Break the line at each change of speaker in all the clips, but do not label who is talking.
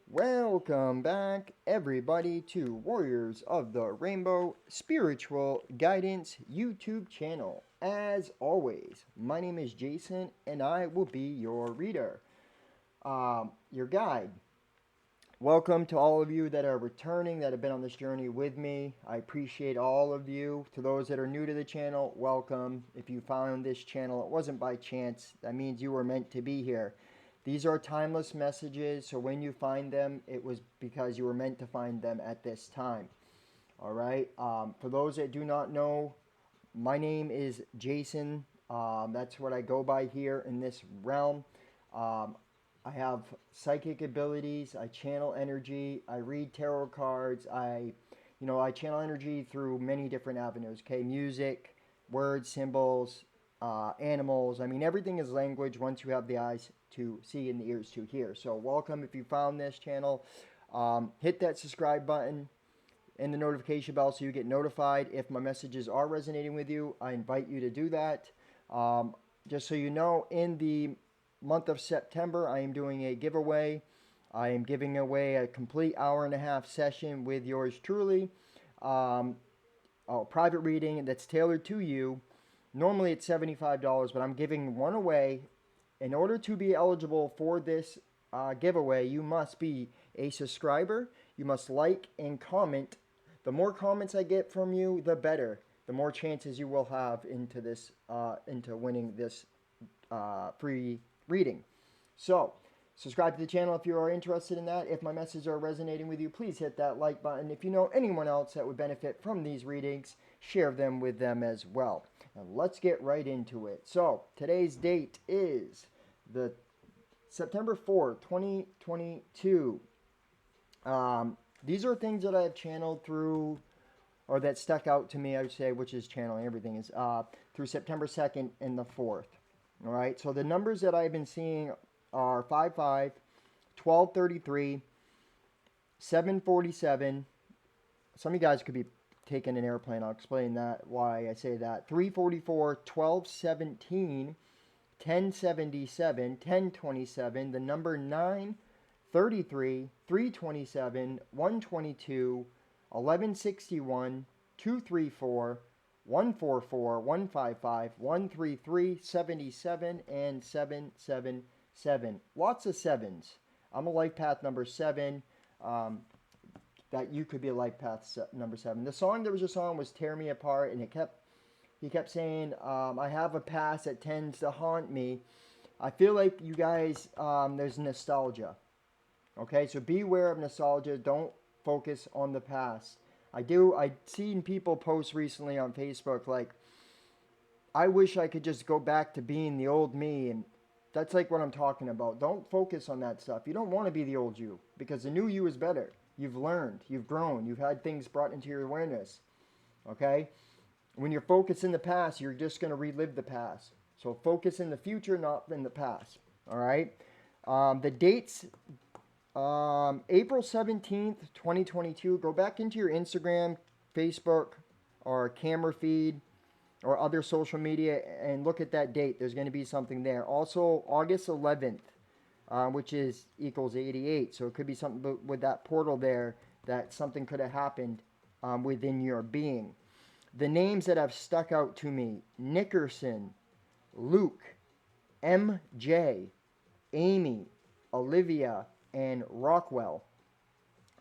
Welcome back, everybody, to Warriors of the Rainbow Spiritual Guidance YouTube channel. As always, my name is Jason, and I will be your reader, your guide. Welcome to all of you that are returning, that have been on this journey with me. I appreciate all of you. To those that are new to the channel, welcome. If you found this channel, it wasn't by chance. That means you were meant to be here. These are timeless messages, so when you find them, it was because you were meant to find them at this time. All right. For those that do not know, my name is Jason. That's what I go by here in this realm. Um, I have psychic abilities. I channel energy. I read tarot cards. I channel energy through many different avenues. Okay, music, words, symbols, animals. I mean, everything is language once you have the eyes to see and the ears to hear. So, welcome if you found this channel. Hit that subscribe button and the notification bell so you get notified if my messages are resonating with you. I invite you to do that. Just so you know, in the month of September, I am doing a giveaway. I am giving away a complete hour and a half session with yours truly. A private reading that's tailored to you. Normally it's $75, but I'm giving one away. In order to be eligible for this giveaway, you must be a subscriber. You must like and comment. The more comments I get from you, the better. The more chances you will have into winning this free reading. So, subscribe to the channel if you are interested in that. If my messages are resonating with you, please hit that like button. If you know anyone else that would benefit from these readings, share them with them as well. Now, let's get right into it. So, today's date is the September 4th, 2022. These are things that I have channeled through, or that stuck out to me, I would say, which is channeling everything, is through September 2nd and the 4th. All right, so the numbers that I've been seeing are 55, 1233, 747. Some of you guys could be taking an airplane. I'll explain that, why I say that. 344, 1217, 1077, 1027, the number 9, 33, 327, 122, 1161, 234, 144, 155, 133, 77, and 777. Lots of sevens. I'm a life path number 7. That you could be a life path number 7. The song that was just on was Tear Me Apart, and he kept saying, I have a past that tends to haunt me. I feel like you guys, there's nostalgia. Okay, so beware of nostalgia. Don't focus on the past. I've seen people post recently on Facebook like, I wish I could just go back to being the old me, and that's like what I'm talking about. Don't focus on that stuff. You don't want to be the old you, because the new you is better. You've learned, you've grown, you've had things brought into your awareness. Okay? When you're focused in the past, you're just going to relive the past. So focus in the future, not in the past. All right? The dates, April 17th, 2022. Go back into your Instagram, Facebook, or camera feed, or other social media, and look at that date. There's going to be something there. Also, August 11th, which is equals 88. So it could be something with that portal there, that something could have happened within your being. The names that have stuck out to me: Nickerson, Luke, MJ, Amy, Olivia, and Rockwell.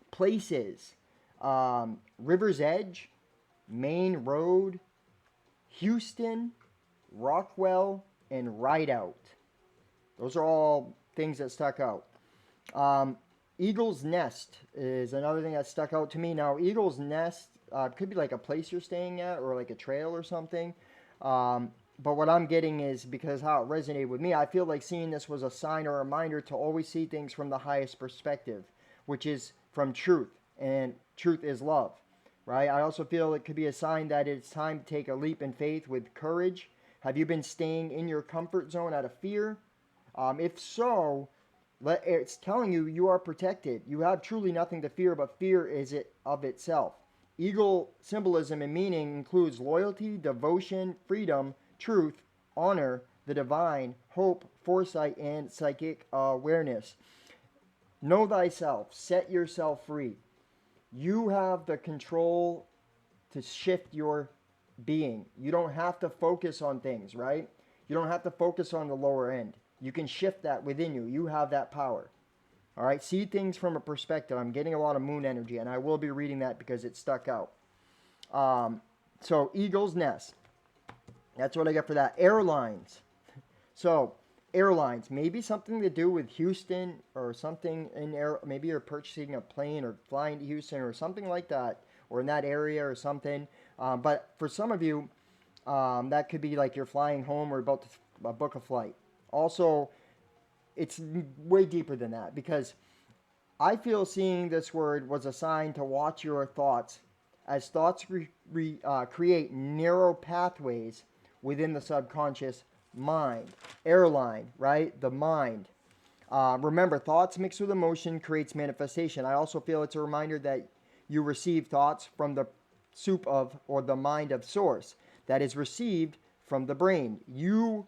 Places: River's Edge, Main Road, Houston, Rockwell, and Rideout. Those are all things that stuck out. Eagle's Nest is another thing that stuck out to me. Now, Eagle's Nest could be like a place you're staying at, or like a trail or something. But what I'm getting is, because how it resonated with me, I feel like seeing this was a sign or a reminder to always see things from the highest perspective, which is from truth. And truth is love, right? I also feel it could be a sign that it's time to take a leap in faith with courage. Have you been staying in your comfort zone out of fear? If so, it's telling you you are protected. You have truly nothing to fear, but fear is it of itself. Eagle symbolism and meaning includes loyalty, devotion, freedom, truth, honor, the divine, hope, foresight, and psychic awareness. Know thyself. Set yourself free. You have the control to shift your being. You don't have to focus on things, right? You don't have to focus on the lower end. You can shift that within you. You have that power. All right, see things from a perspective. I'm getting a lot of moon energy, and I will be reading that because it stuck out. So, eagle's nest. That's what I got for that. Airlines. So, airlines, maybe something to do with Houston or something in air. Maybe you're purchasing a plane or flying to Houston or something like that, or in that area or something. But for some of you, that could be like you're flying home or about to book a flight. Also, it's way deeper than that because I feel seeing this word was a sign to watch your thoughts, as thoughts create narrow pathways within the subconscious mind. Airline, right? The mind. Remember, thoughts mixed with emotion creates manifestation. I also feel it's a reminder that you receive thoughts from the soup of or the mind of source that is received from the brain. You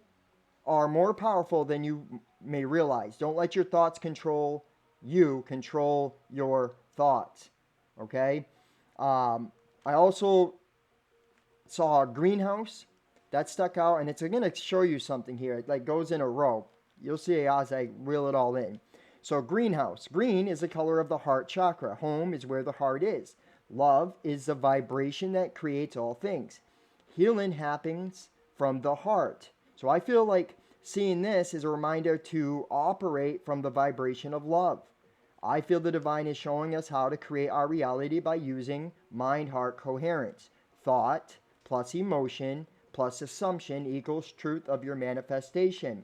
are more powerful than you may realize. Don't let your thoughts control you, control your thoughts. Okay? I also saw a greenhouse that stuck out, and it's going to show you something here. It like goes in a row. You'll see as I reel it all in. So greenhouse. Green is the color of the heart chakra. Home is where the heart is. Love is the vibration that creates all things. Healing happens from the heart. So I feel like seeing this is a reminder to operate from the vibration of love. I feel the divine is showing us how to create our reality by using mind-heart coherence. Thought plus emotion plus assumption equals truth of your manifestation.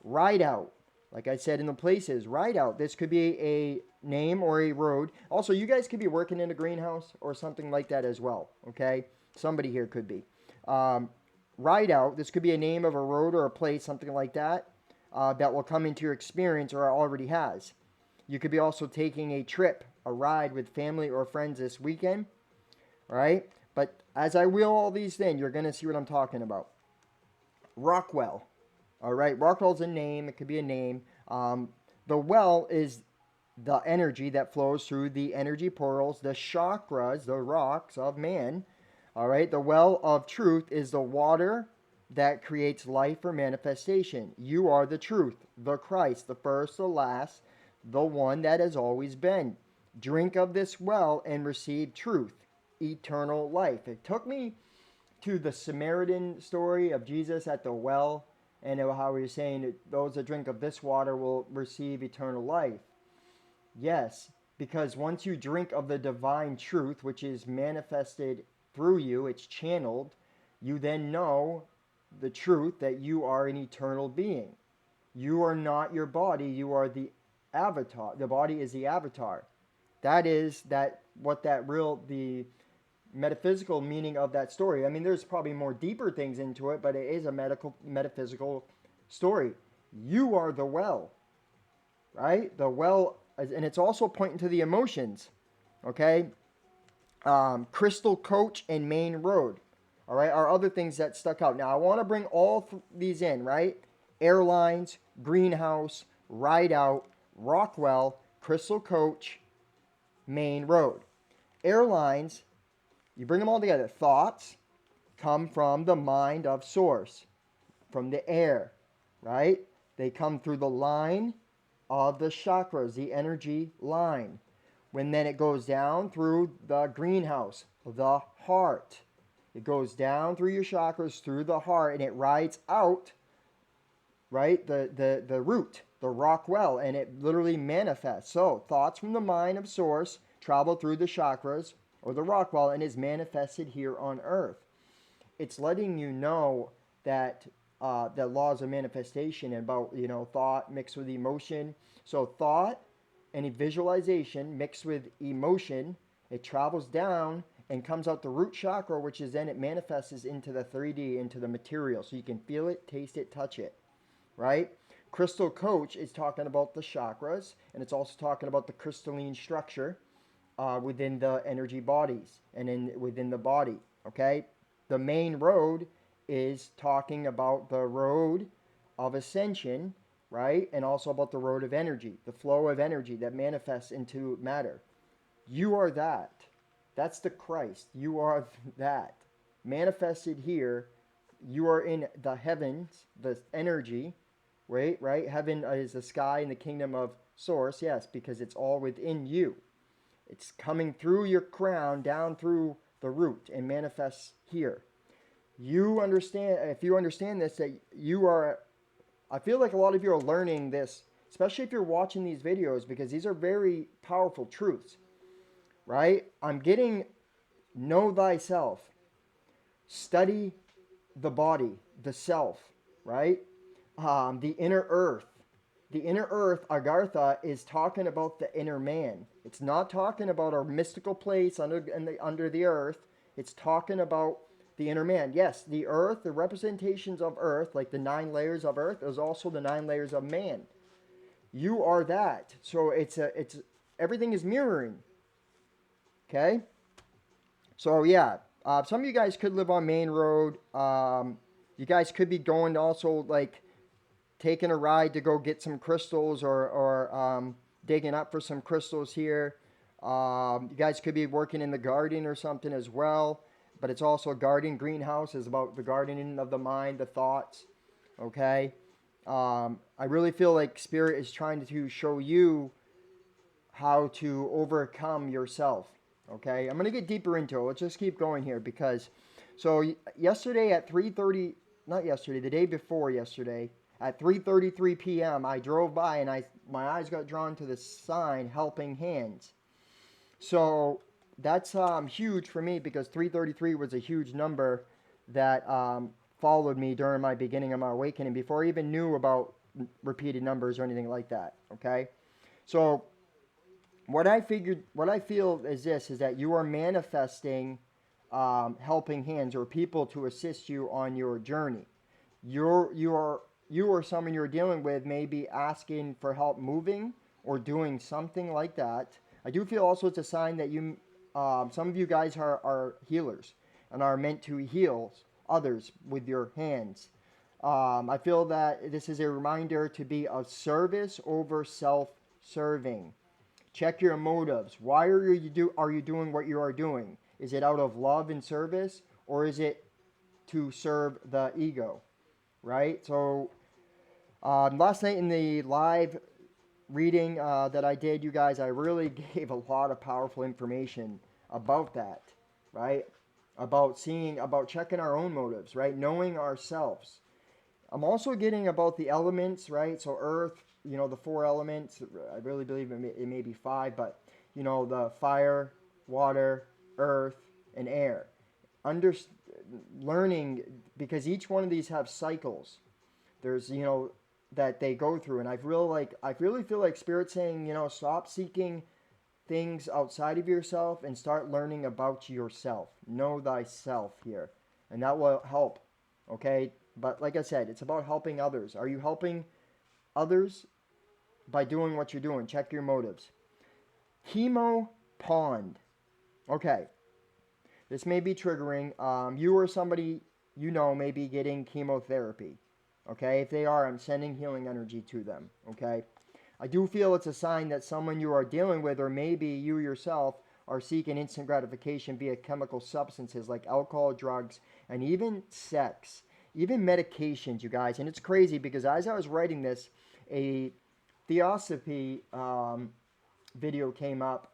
Ride out. Like I said in the places, ride out. This could be a name or a road. Also, you guys could be working in a greenhouse or something like that as well. Okay? Somebody here could be. Ride out. This could be a name of a road or a place, something like that, that will come into your experience or already has. You could be also taking a trip, a ride with family or friends this weekend. All right? But as I wheel all these things, you're going to see what I'm talking about. Rockwell. All right? Rockwell's a name. It could be a name. The well is the energy that flows through the energy portals, the chakras, the rocks of man. All right? The well of truth is the water that creates life or manifestation. You are the truth, the Christ, the first, the last, the one that has always been. Drink of this well and receive truth, eternal life. It took me to the Samaritan story of Jesus at the well and how he was saying that those that drink of this water will receive eternal life. Yes, because once you drink of the divine truth, which is manifested through you, it's channeled, you then know the truth that you are an eternal being. You are not your body, you are the avatar. The body is the avatar. That is the metaphysical meaning of that story. I mean, there's probably more deeper things into it, but it is a metaphysical story. You are the well, right? The well, and it's also pointing to the emotions, okay? Crystal Coach and Main Road, all right, are other things that stuck out. Now, I want to bring all these in, right? Airlines, greenhouse, ride out, Rockwell, Crystal Coach, Main Road. Airlines, you bring them all together. Thoughts come from the mind of source, from the air, right? They come through the line of the chakras, the energy line. When then it goes down through the greenhouse, the heart. It goes down through your chakras, through the heart, and it rides out, right? The root, the rock well, and it literally manifests. So thoughts from the mind of source travel through the chakras or the rock well and is manifested here on earth. It's letting you know that the laws of manifestation and about, thought mixed with emotion. So thought and visualization mixed with emotion, it travels down and comes out the root chakra, which is then it manifests into the 3D, into the material. So you can feel it, taste it, touch it, right? Crystal Coach is talking about the chakras, and it's also talking about the crystalline structure within the energy bodies and within the body, okay? The main road is talking about the road of ascension, right? And also about the road of energy, the flow of energy that manifests into matter. You are that. That's the Christ. You are that. Manifested here, you are in the heavens, the energy, right? Right? Heaven is the sky and the kingdom of source, yes, because it's all within you. It's coming through your crown down through the root and manifests here. You understand, if you understand this, that you are, I feel like a lot of you are learning this, especially if you're watching these videos, because these are very powerful truths, right? I'm getting know thyself, study the body, the self, right? The inner earth. The inner earth, Agartha, is talking about the inner man. It's not talking about our mystical place under the earth. It's talking about the inner man. Yes, the earth, the representations of earth, like the 9 layers of earth, is also the 9 layers of man. You are that. So it's everything is mirroring. Okay? So yeah, some of you guys could live on Main Road. You guys could be going to also like taking a ride to go get some crystals or digging up for some crystals here. You guys could be working in the garden or something as well. But it's also a garden. Greenhouse is about the gardening of the mind, the thoughts. Okay. I really feel like Spirit is trying to show you how to overcome yourself. Okay, I'm gonna get deeper into it. Let's just keep going here because, so yesterday at 3:30, not yesterday, the day before yesterday at 3:33 p.m. I drove by and my eyes got drawn to the sign "Helping Hands." So that's huge for me because 333 was a huge number that followed me during my beginning of my awakening before I even knew about repeated numbers or anything like that. Okay, so what I feel is this: is that you are manifesting helping hands or people to assist you on your journey. You or someone you're dealing with may be asking for help moving or doing something like that. I do feel also it's a sign that some of you guys are healers and are meant to heal others with your hands. I feel that this is a reminder to be of service over self-serving. Check your motives. Why are you doing what you are doing? Is it out of love and service, or is it to serve the ego? Right. So last night in the live reading that I did, you guys, I really gave a lot of powerful information about that. Right. About checking our own motives. Right. Knowing ourselves. I'm also getting about the elements, right? So earth, the 4 elements. I really believe it may be 5, but the fire, water, earth, and air. Learning, because each one of these have cycles. There's that they go through, and I really feel like Spirit saying, stop seeking things outside of yourself and start learning about yourself. Know thyself here, and that will help. Okay. But like I said, it's about helping others. Are you helping others by doing what you're doing? Check your motives. Chemo pond. Okay. This may be triggering. You or somebody may be getting chemotherapy. Okay. If they are, I'm sending healing energy to them. Okay. I do feel it's a sign that someone you are dealing with, or maybe you yourself, are seeking instant gratification via chemical substances like alcohol, drugs, and even sex. Even medications, you guys. And it's crazy because as I was writing this, a Theosophy video came up,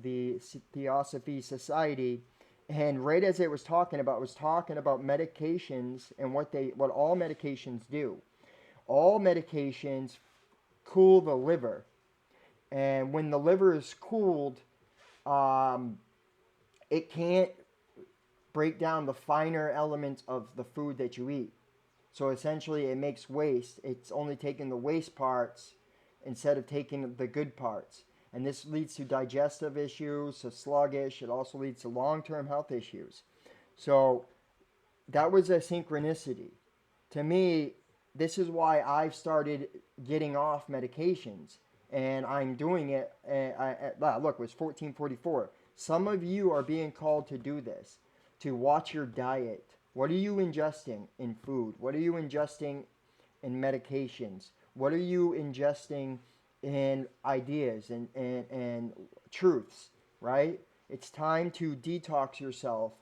the Theosophy Society, and right as it was talking about medications and what all medications do. All medications cool the liver. And when the liver is cooled, it can't break down the finer elements of the food that you eat. So essentially it makes waste. It's only taking the waste parts instead of taking the good parts. And this leads to digestive issues, so sluggish. It also leads to long-term health issues. So that was a synchronicity. To me, this is why I've started getting off medications. And I'm doing it. Look, it was 1444. Some of you are being called to do this. To watch your diet. What are you ingesting in food? What are you ingesting in medications? What are you ingesting in ideas and truths, right? It's time to detox yourself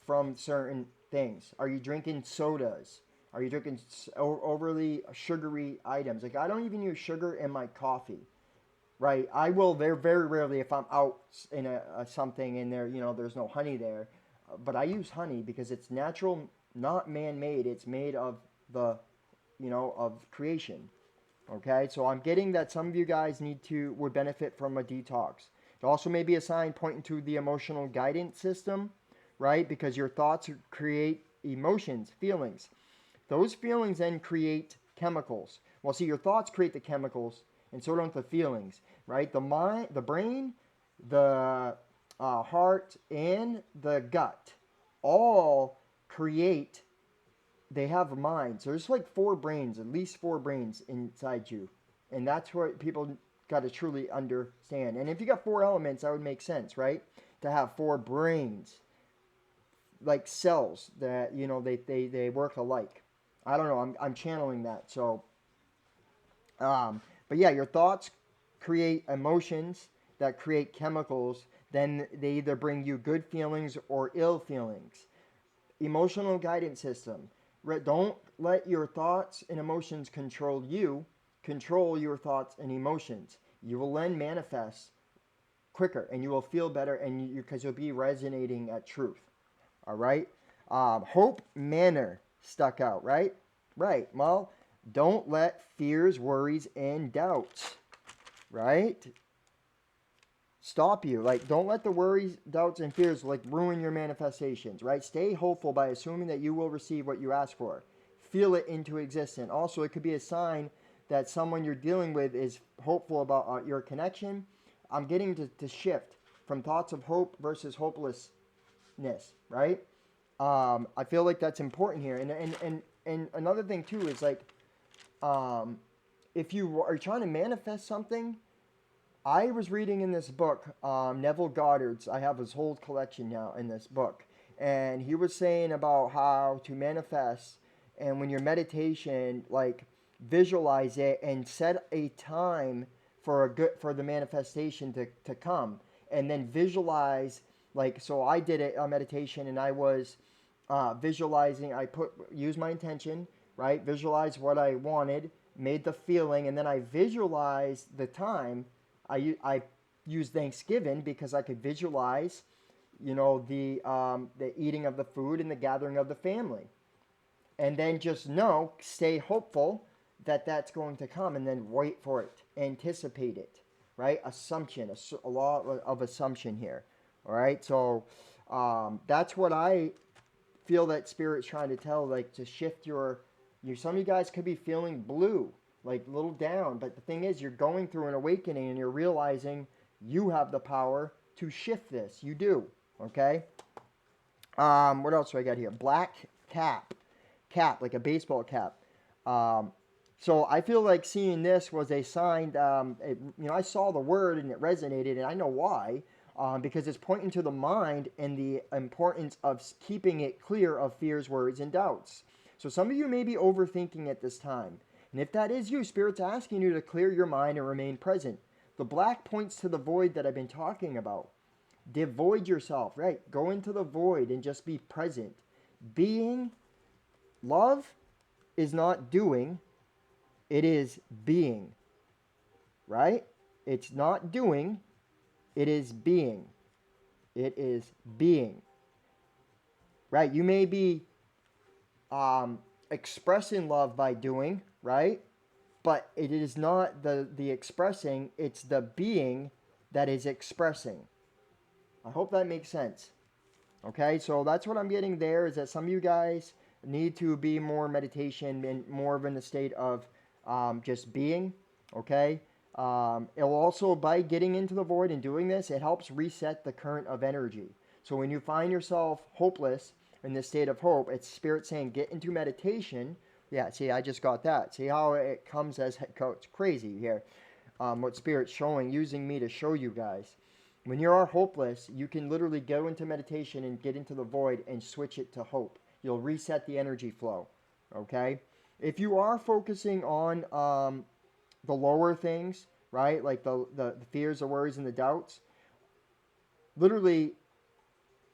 from certain things. Are you drinking sodas? Are you drinking overly sugary items? Like, I don't even use sugar in my coffee, right? I will very, very rarely if I'm out in a something and there, there's no honey there. But I use honey because it's natural, not man-made. It's made of the, of creation. Okay, so I'm getting that some of you guys would benefit from a detox. It also may be a sign pointing to the emotional guidance system, right? Because your thoughts create emotions, feelings. Those feelings then create chemicals. Well, see, your thoughts create the chemicals, and so don't the feelings, right? The mind, the brain, the heart, and the gut all create. They have minds. There's like four brains, at least four brains inside you, and that's what people got to truly understand. And if you got four elements, that would make sense, right? To have four brains, like cells that they work alike. I don't know. I'm channeling that. So, but yeah, your thoughts create emotions that create chemicals. Then they either bring you good feelings or ill feelings. Emotional guidance system. Don't let your thoughts and emotions control you. Control your thoughts and emotions. You will then manifest quicker, and you will feel better, and because you'll be resonating at truth. All right. Hope manner stuck out, right? Right. Well, don't let fears, worries, and doubts, right, stop you. Like, don't let the worries, doubts, and fears like ruin your manifestations, right? Stay hopeful by assuming that you will receive what you ask for. Feel it into existence. Also, it could be a sign that someone you're dealing with is hopeful about your connection. I'm getting to shift from thoughts of hope versus hopelessness, right? I feel like that's important here. And another thing too is like, um, if you are trying to manifest something, I was reading in this book, Neville Goddard's. I have his whole collection now in this book, and he was saying about how to manifest, and when your meditation, like, visualize it and set a time for the manifestation to come, and then visualize, like, so I did a meditation and I was visualizing. Use my intention, right? Visualize what I wanted, made the feeling, and then I visualized the time. I use Thanksgiving because I could visualize, the eating of the food and the gathering of the family, and then just stay hopeful that that's going to come, and then wait for it, anticipate it, right? Assumption, a law of assumption here. All right, so that's what I feel that Spirit's trying to tell, like, to shift some of you guys could be feeling blue, like a little down, but the thing is, you're going through an awakening and you're realizing you have the power to shift this. You do. Okay. What else do I got here? Black cap, like a baseball cap. Um, so I feel like seeing this was a sign. I saw the word and it resonated, and I know why. Because it's pointing to the mind and the importance of keeping it clear of fears, worries, and doubts. So some of you may be overthinking at this time. And if that is you, Spirit's asking you to clear your mind and remain present. The black points to the void that I've been talking about. Devoid yourself, right? Go into the void and just be present. Love is not doing, it is being, right? It's not doing, it is being. It is being. Right? You may be expressing love by doing, right? But it is not the expressing, it's the being that is expressing. I hope that makes sense. Okay, so that's what I'm getting there, is that some of you guys need to be more meditation and more of in the state of just being. Okay, it'll also, by getting into the void and doing this, it helps reset the current of energy. So when you find yourself hopeless in this state of hope, it's Spirit saying get into meditation. Yeah, see, I just got that. See how it comes as it's crazy here. What Spirit's showing, using me to show you guys. When you are hopeless, you can literally go into meditation and get into the void and switch it to hope. You'll reset the energy flow. Okay? If you are focusing on the lower things, right, like the fears, the worries, and the doubts, literally,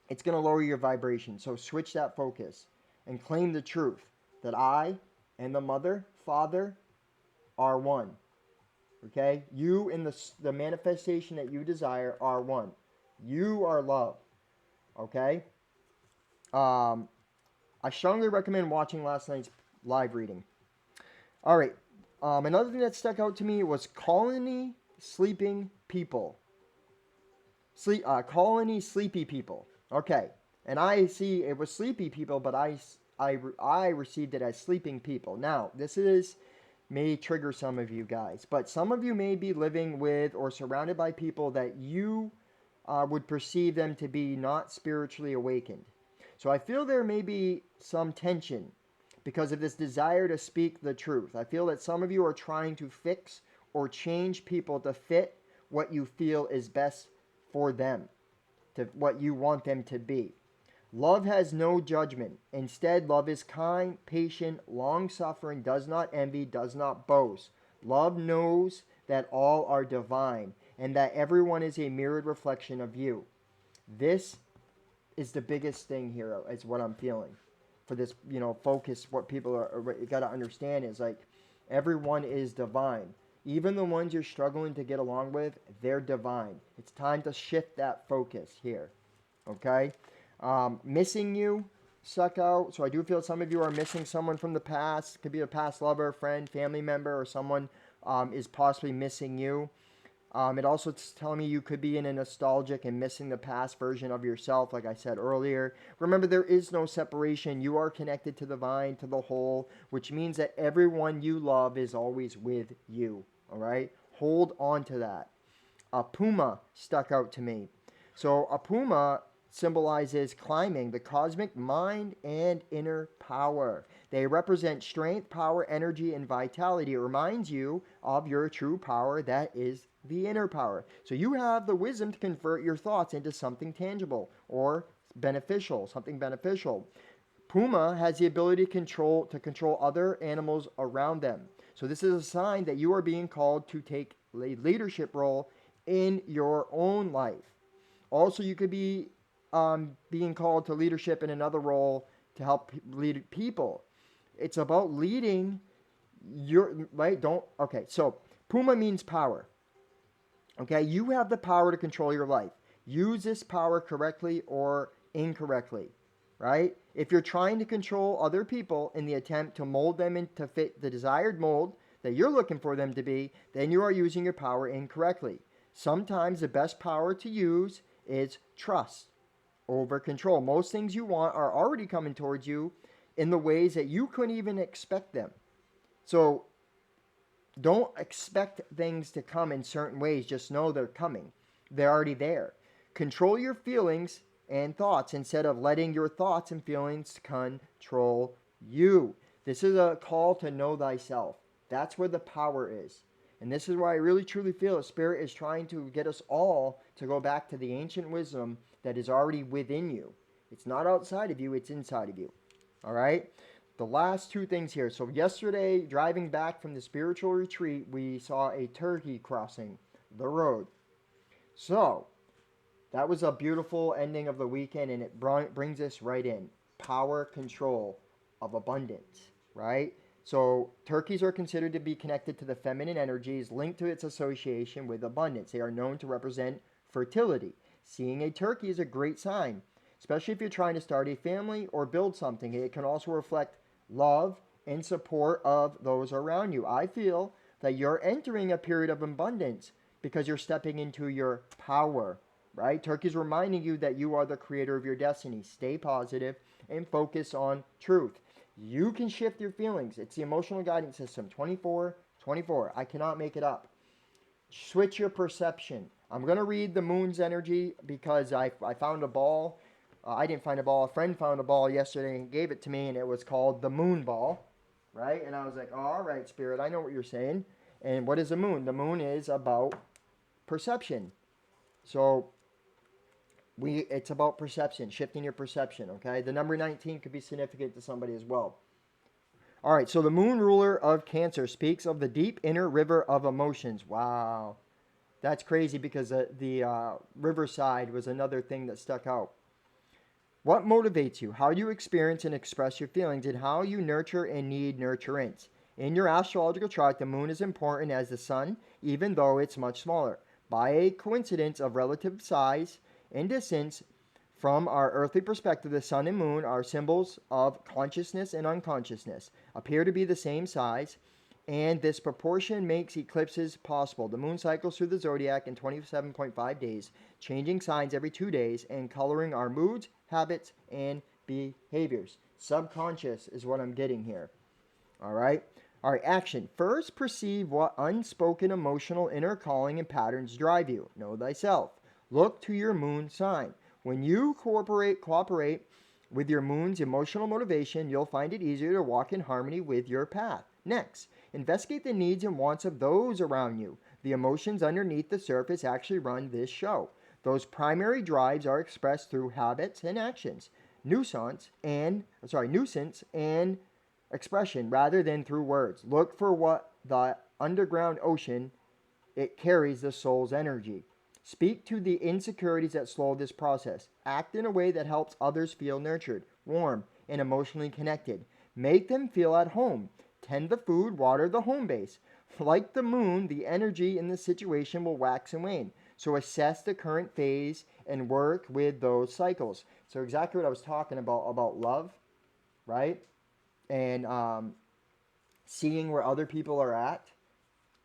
it's going to lower your vibration. So switch that focus and claim the truth that I and the mother, father are one. Okay? You and the manifestation that you desire are one. You are love. Okay? Um, I strongly recommend watching last night's live reading. All right. Another thing that stuck out to me was colony sleeping people. Colony sleepy people. Okay. And I see it was sleepy people, but I received it as sleeping people. Now, this may trigger some of you guys, but some of you may be living with or surrounded by people that you would perceive them to be not spiritually awakened. So I feel there may be some tension because of this desire to speak the truth. I feel that some of you are trying to fix or change people to fit what you feel is best for them, to what you want them to be. Love has no judgment. Instead, love is kind, patient, long-suffering, does not envy, does not boast. Love knows that all are divine and that everyone is a mirrored reflection of you. This is the biggest thing here, is what I'm feeling. For this, focus, what people you got to understand is like everyone is divine. Even the ones you're struggling to get along with, they're divine. It's time to shift that focus here. Okay? Missing you suck out. So I do feel some of you are missing someone from the past. Could be a past lover, friend, family member, or someone is possibly missing you. It also is telling me you could be in a nostalgic and missing the past version of yourself, like I said earlier. Remember, there is no separation. You are connected to the vine, to the whole, which means that everyone you love is always with you. All right? Hold on to that. A puma stuck out to me. So a puma symbolizes climbing the cosmic mind and inner power. They represent strength, power, energy, and vitality. It reminds you of your true power, that is the inner power. So you have the wisdom to convert your thoughts into something tangible or beneficial, something beneficial. Puma has the ability to control other animals around them. So this is a sign that you are being called to take a leadership role in your own life. Also, you could be being called to leadership in another role to help lead people. It's about leading your, right? Okay, so Puma means power. Okay, you have the power to control your life. Use this power correctly or incorrectly, right? If you're trying to control other people in the attempt to mold them in to fit the desired mold that you're looking for them to be, then you are using your power incorrectly. Sometimes the best power to use is trust over control. Most things you want are already coming towards you in the ways that you couldn't even expect them. So don't expect things to come in certain ways. Just know they're coming. They're already there. Control your feelings and thoughts instead of letting your thoughts and feelings control you. This is a call to know thyself. That's where the power is. And this is why I really truly feel Spirit is trying to get us all to go back to the ancient wisdom that is already within you. It's not outside of you, it's inside of you. All right? The last two things here. So yesterday, driving back from the spiritual retreat, we saw a turkey crossing the road. So that was a beautiful ending of the weekend, and it brings us right in. Power control of abundance, right? So turkeys are considered to be connected to the feminine energies linked to its association with abundance. They are known to represent fertility. Seeing a turkey is a great sign, especially if you're trying to start a family or build something. It can also reflect love and support of those around you. I feel that you're entering a period of abundance because you're stepping into your power, right? Turkey's reminding you that you are the creator of your destiny. Stay positive and focus on truth. You can shift your feelings. It's the emotional guidance system. 24/24. I cannot make it up. Switch your perception. I'm going to read the moon's energy because I found a ball. I didn't find a ball. A friend found a ball yesterday and gave it to me, and it was called the moon ball, right? And I was like, oh, all right, Spirit, I know what you're saying. And what is the moon? The moon is about perception. So it's about perception, shifting your perception, okay? The number 19 could be significant to somebody as well. All right, so the moon ruler of Cancer speaks of the deep inner river of emotions. Wow. That's crazy because the riverside was another thing that stuck out. What motivates you? How you experience and express your feelings, and how you nurture and need nurturance. In your astrological chart, the moon is important as the sun, even though it's much smaller. By a coincidence of relative size and distance from our earthly perspective, the sun and moon are symbols of consciousness and unconsciousness, appear to be the same size, and this proportion makes eclipses possible. The moon cycles through the zodiac in 27.5 days, changing signs every 2 days and coloring our moods, habits, and behaviors. Subconscious is what I'm getting here. All right. All right, action. First, perceive what unspoken emotional inner calling and patterns drive you. Know thyself. Look to your moon sign. When you cooperate with your moon's emotional motivation, you'll find it easier to walk in harmony with your path. Next, investigate the needs and wants of those around you. The emotions underneath the surface actually run this show. Those primary drives are expressed through habits and actions, nuisance and expression rather than through words. Look for what the underground ocean it carries the soul's energy. Speak to the insecurities that slow this process. Act in a way that helps others feel nurtured, warm, and emotionally connected. Make them feel at home. Tend the food, water the home base. Like the moon, the energy in the situation will wax and wane. So assess the current phase and work with those cycles. So exactly what I was talking about love, right? And seeing where other people are at,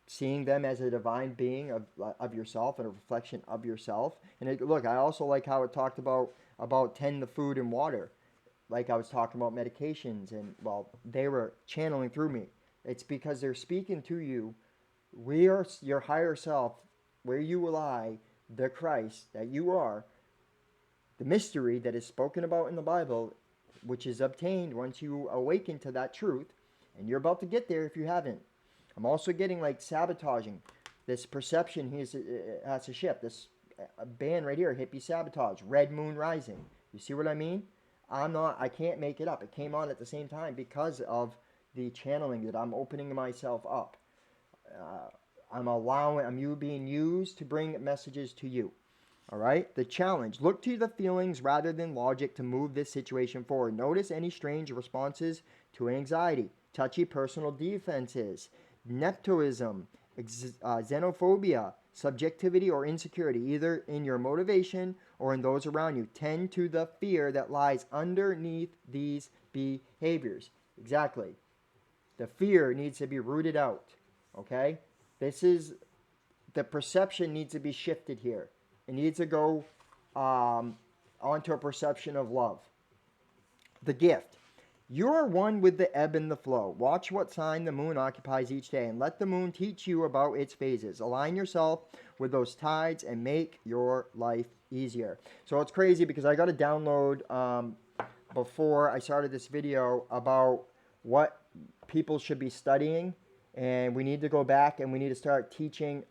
seeing them as a divine being of yourself and a reflection of yourself. And look, I also like how it talked about tend the food and water. Like I was talking about medications, and well, they were channeling through me. It's because they're speaking to you. We are your higher self, where you lie, the Christ that you are, the mystery that is spoken about in the Bible, which is obtained once you awaken to that truth, and you're about to get there if you haven't. I'm also getting like sabotaging. This perception has to shift. This band right here, hippie sabotage, red moon rising. You see what I mean? I can't make it up. It came on at the same time because of the channeling that I'm opening myself up. I'm you being used to bring messages to you. All right. The challenge. Look to the feelings rather than logic to move this situation forward. Notice any strange responses to anxiety, touchy personal defenses, neptoism, xenophobia, subjectivity, or insecurity, either in your motivation or in those around you. Tend to the fear that lies underneath these behaviors. Exactly. The fear needs to be rooted out. Okay? The perception needs to be shifted here. It needs to go onto a perception of love. The gift. You are one with the ebb and the flow. Watch what sign the moon occupies each day and let the moon teach you about its phases. Align yourself with those tides and make your life easier. So it's crazy because I got a download before I started this video about what people should be studying, and we need to go back and we need to start teaching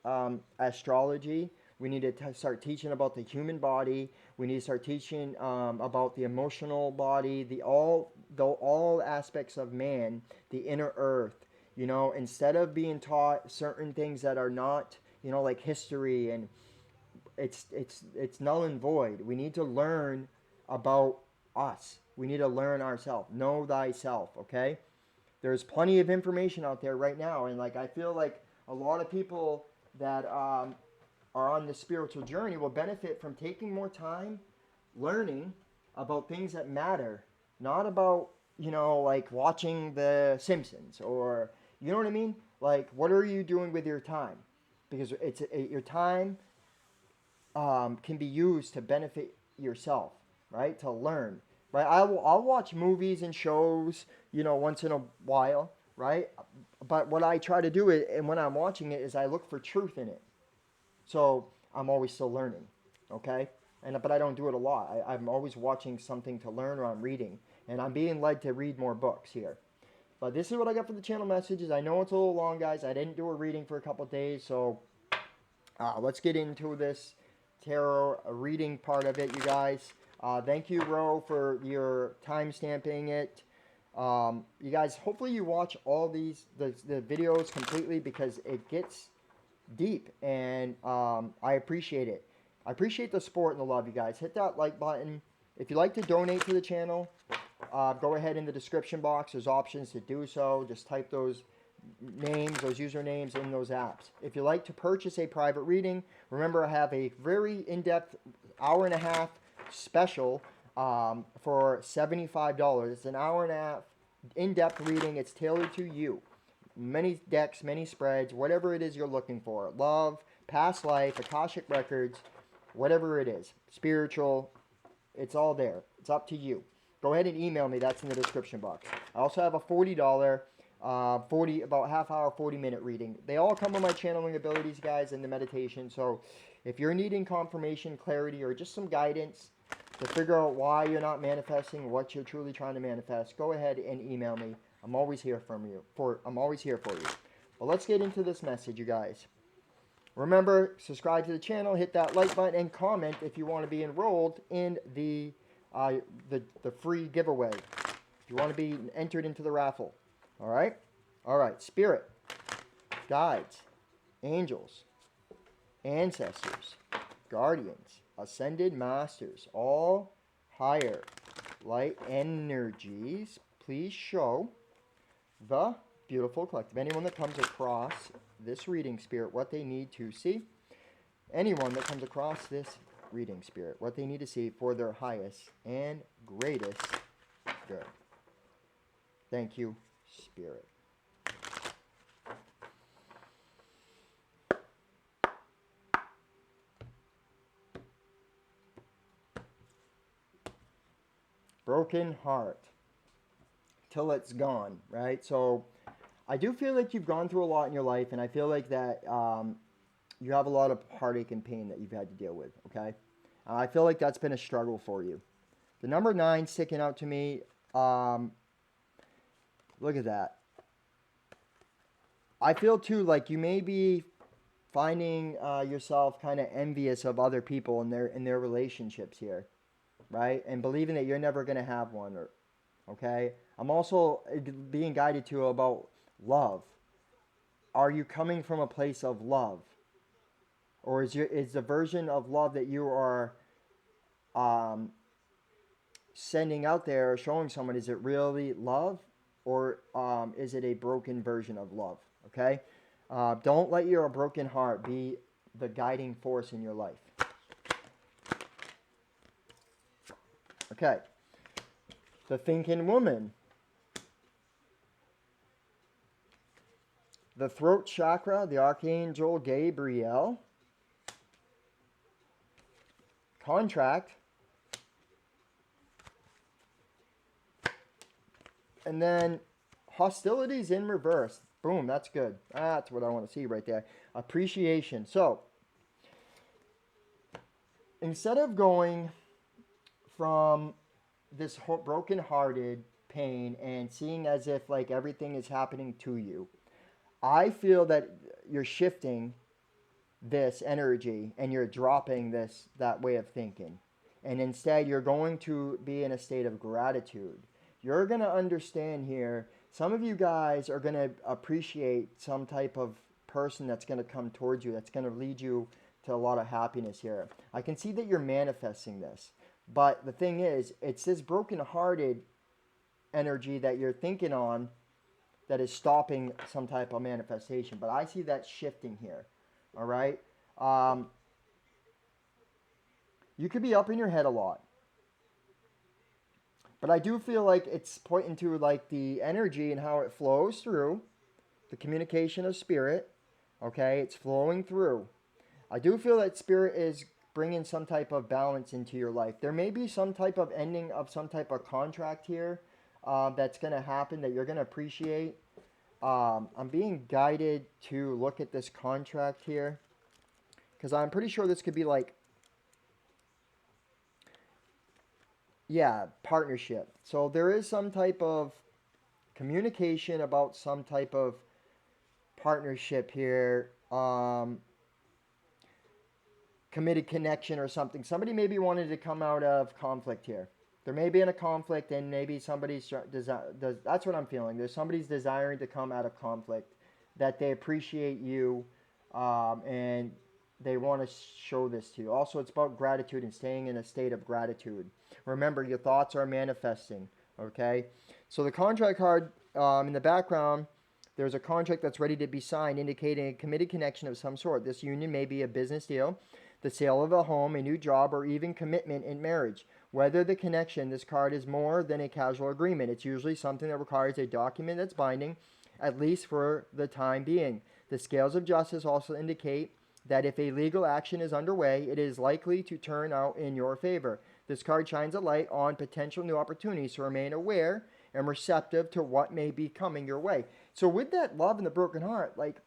astrology. We need to start teaching about the human body. We need to start teaching about the emotional body, all aspects of man, the inner earth. You know, instead of being taught certain things that are not, like history, and it's null and void. We need to learn about us. We need to learn ourselves. Know thyself, okay? There's plenty of information out there right now, and like I feel like a lot of people that are on the spiritual journey will benefit from taking more time learning about things that matter, not about, like watching The Simpsons or, you know what I mean? Like, what are you doing with your time? Because your time can be used to benefit yourself, right? To learn, right? I'll watch movies and shows, once in a while, right? But what I try to do is, and when I'm watching it, is I look for truth in it. So I'm always still learning, okay? But I don't do it a lot. I'm always watching something to learn, or I'm reading, and I'm being led to read more books here. But this is what I got for the channel messages. I know it's a little long, guys. I didn't do a reading for a couple days, so let's get into this tarot reading part of it, you guys. Thank you, Ro, for your time stamping it. You guys, hopefully you watch all the videos completely because it gets deep, and I appreciate it. I appreciate the support and the love, you guys. Hit that like button. If you'd like to donate to the channel, go ahead in the description box. There's options to do so. Just type those names, those usernames in those apps. If you'd like to purchase a private reading, remember I have a very in-depth hour-and-a-half special for $75. It's an hour-and-a-half in-depth reading. It's tailored to you. Many decks, many spreads, whatever it is you're looking for. Love, past life, Akashic records, whatever it is. Spiritual, it's all there. It's up to you. Go ahead and email me. That's in the description box. I also have a $40, about half hour, 40-minute reading. They all come with my channeling abilities, guys, and the meditation. So if you're needing confirmation, clarity, or just some guidance to figure out why you're not manifesting what you're truly trying to manifest, go ahead and email me. I'm always here I'm always here for you. But let's get into this message, you guys. Remember, subscribe to the channel, hit that like button, and comment if you want to be enrolled in the free giveaway. If you want to be entered into the raffle. All right? All right. Spirit, guides, angels, ancestors, guardians, ascended masters, all higher light energies, please show the beautiful collective. Anyone that comes across this reading, spirit, what they need to see. Anyone that comes across this reading, spirit, what they need to see for their highest and greatest good. Thank you, spirit. Broken heart till it's gone, right? So I do feel like you've gone through a lot in your life, and I feel like that you have a lot of heartache and pain that you've had to deal with, okay? I feel like that's been a struggle for you. The number 9 sticking out to me, look at that. I feel too like you may be finding yourself kind of envious of other people in their relationships here, right? And believing that you're never going to have one, okay? I'm also being guided to about love. Are you coming from a place of love? Or is the version of love that you are sending out there or showing someone, is it really love? Or is it a broken version of love? Okay? Don't let your broken heart be the guiding force in your life. Okay. The thinking woman. The throat chakra, the Archangel Gabriel. Contract. And then hostilities in reverse. Boom, that's good. That's what I want to see right there. Appreciation. So, instead of going from this broken-hearted pain and seeing as if like everything is happening to you, I feel that you're shifting this energy and you're dropping that way of thinking. And instead, you're going to be in a state of gratitude. You're going to understand here, some of you guys are going to appreciate some type of person that's going to come towards you, that's going to lead you to a lot of happiness here. I can see that you're manifesting this. But the thing is, it's this broken-hearted energy that you're thinking on that is stopping some type of manifestation. But I see that shifting here. All right? You could be up in your head a lot. But I do feel like it's pointing to like the energy and how it flows through. The communication of spirit. Okay? It's flowing through. I do feel that spirit is bringing some type of balance into your life. There may be some type of ending of some type of contract here that's going to happen that you're going to appreciate. I'm being guided to look at this contract here because I'm pretty sure this could be like, yeah, partnership. So there is some type of communication about some type of partnership here. Committed connection or something. Somebody maybe wanted to come out of conflict here. There may be in a conflict, and maybe somebody's that's what I'm feeling. There's somebody's desiring to come out of conflict, that they appreciate you, and they want to show this to you. Also, it's about gratitude and staying in a state of gratitude. Remember, your thoughts are manifesting. Okay, so the contract card in the background. There's a contract that's ready to be signed, indicating a committed connection of some sort. This union may be a business deal, the sale of a home, a new job, or even commitment in marriage. Whether the connection, this card is more than a casual agreement. It's usually something that requires a document that's binding, at least for the time being. The scales of justice also indicate that if a legal action is underway, it is likely to turn out in your favor. This card shines a light on potential new opportunities, so remain aware and receptive to what may be coming your way. So with that love and the broken heart, like,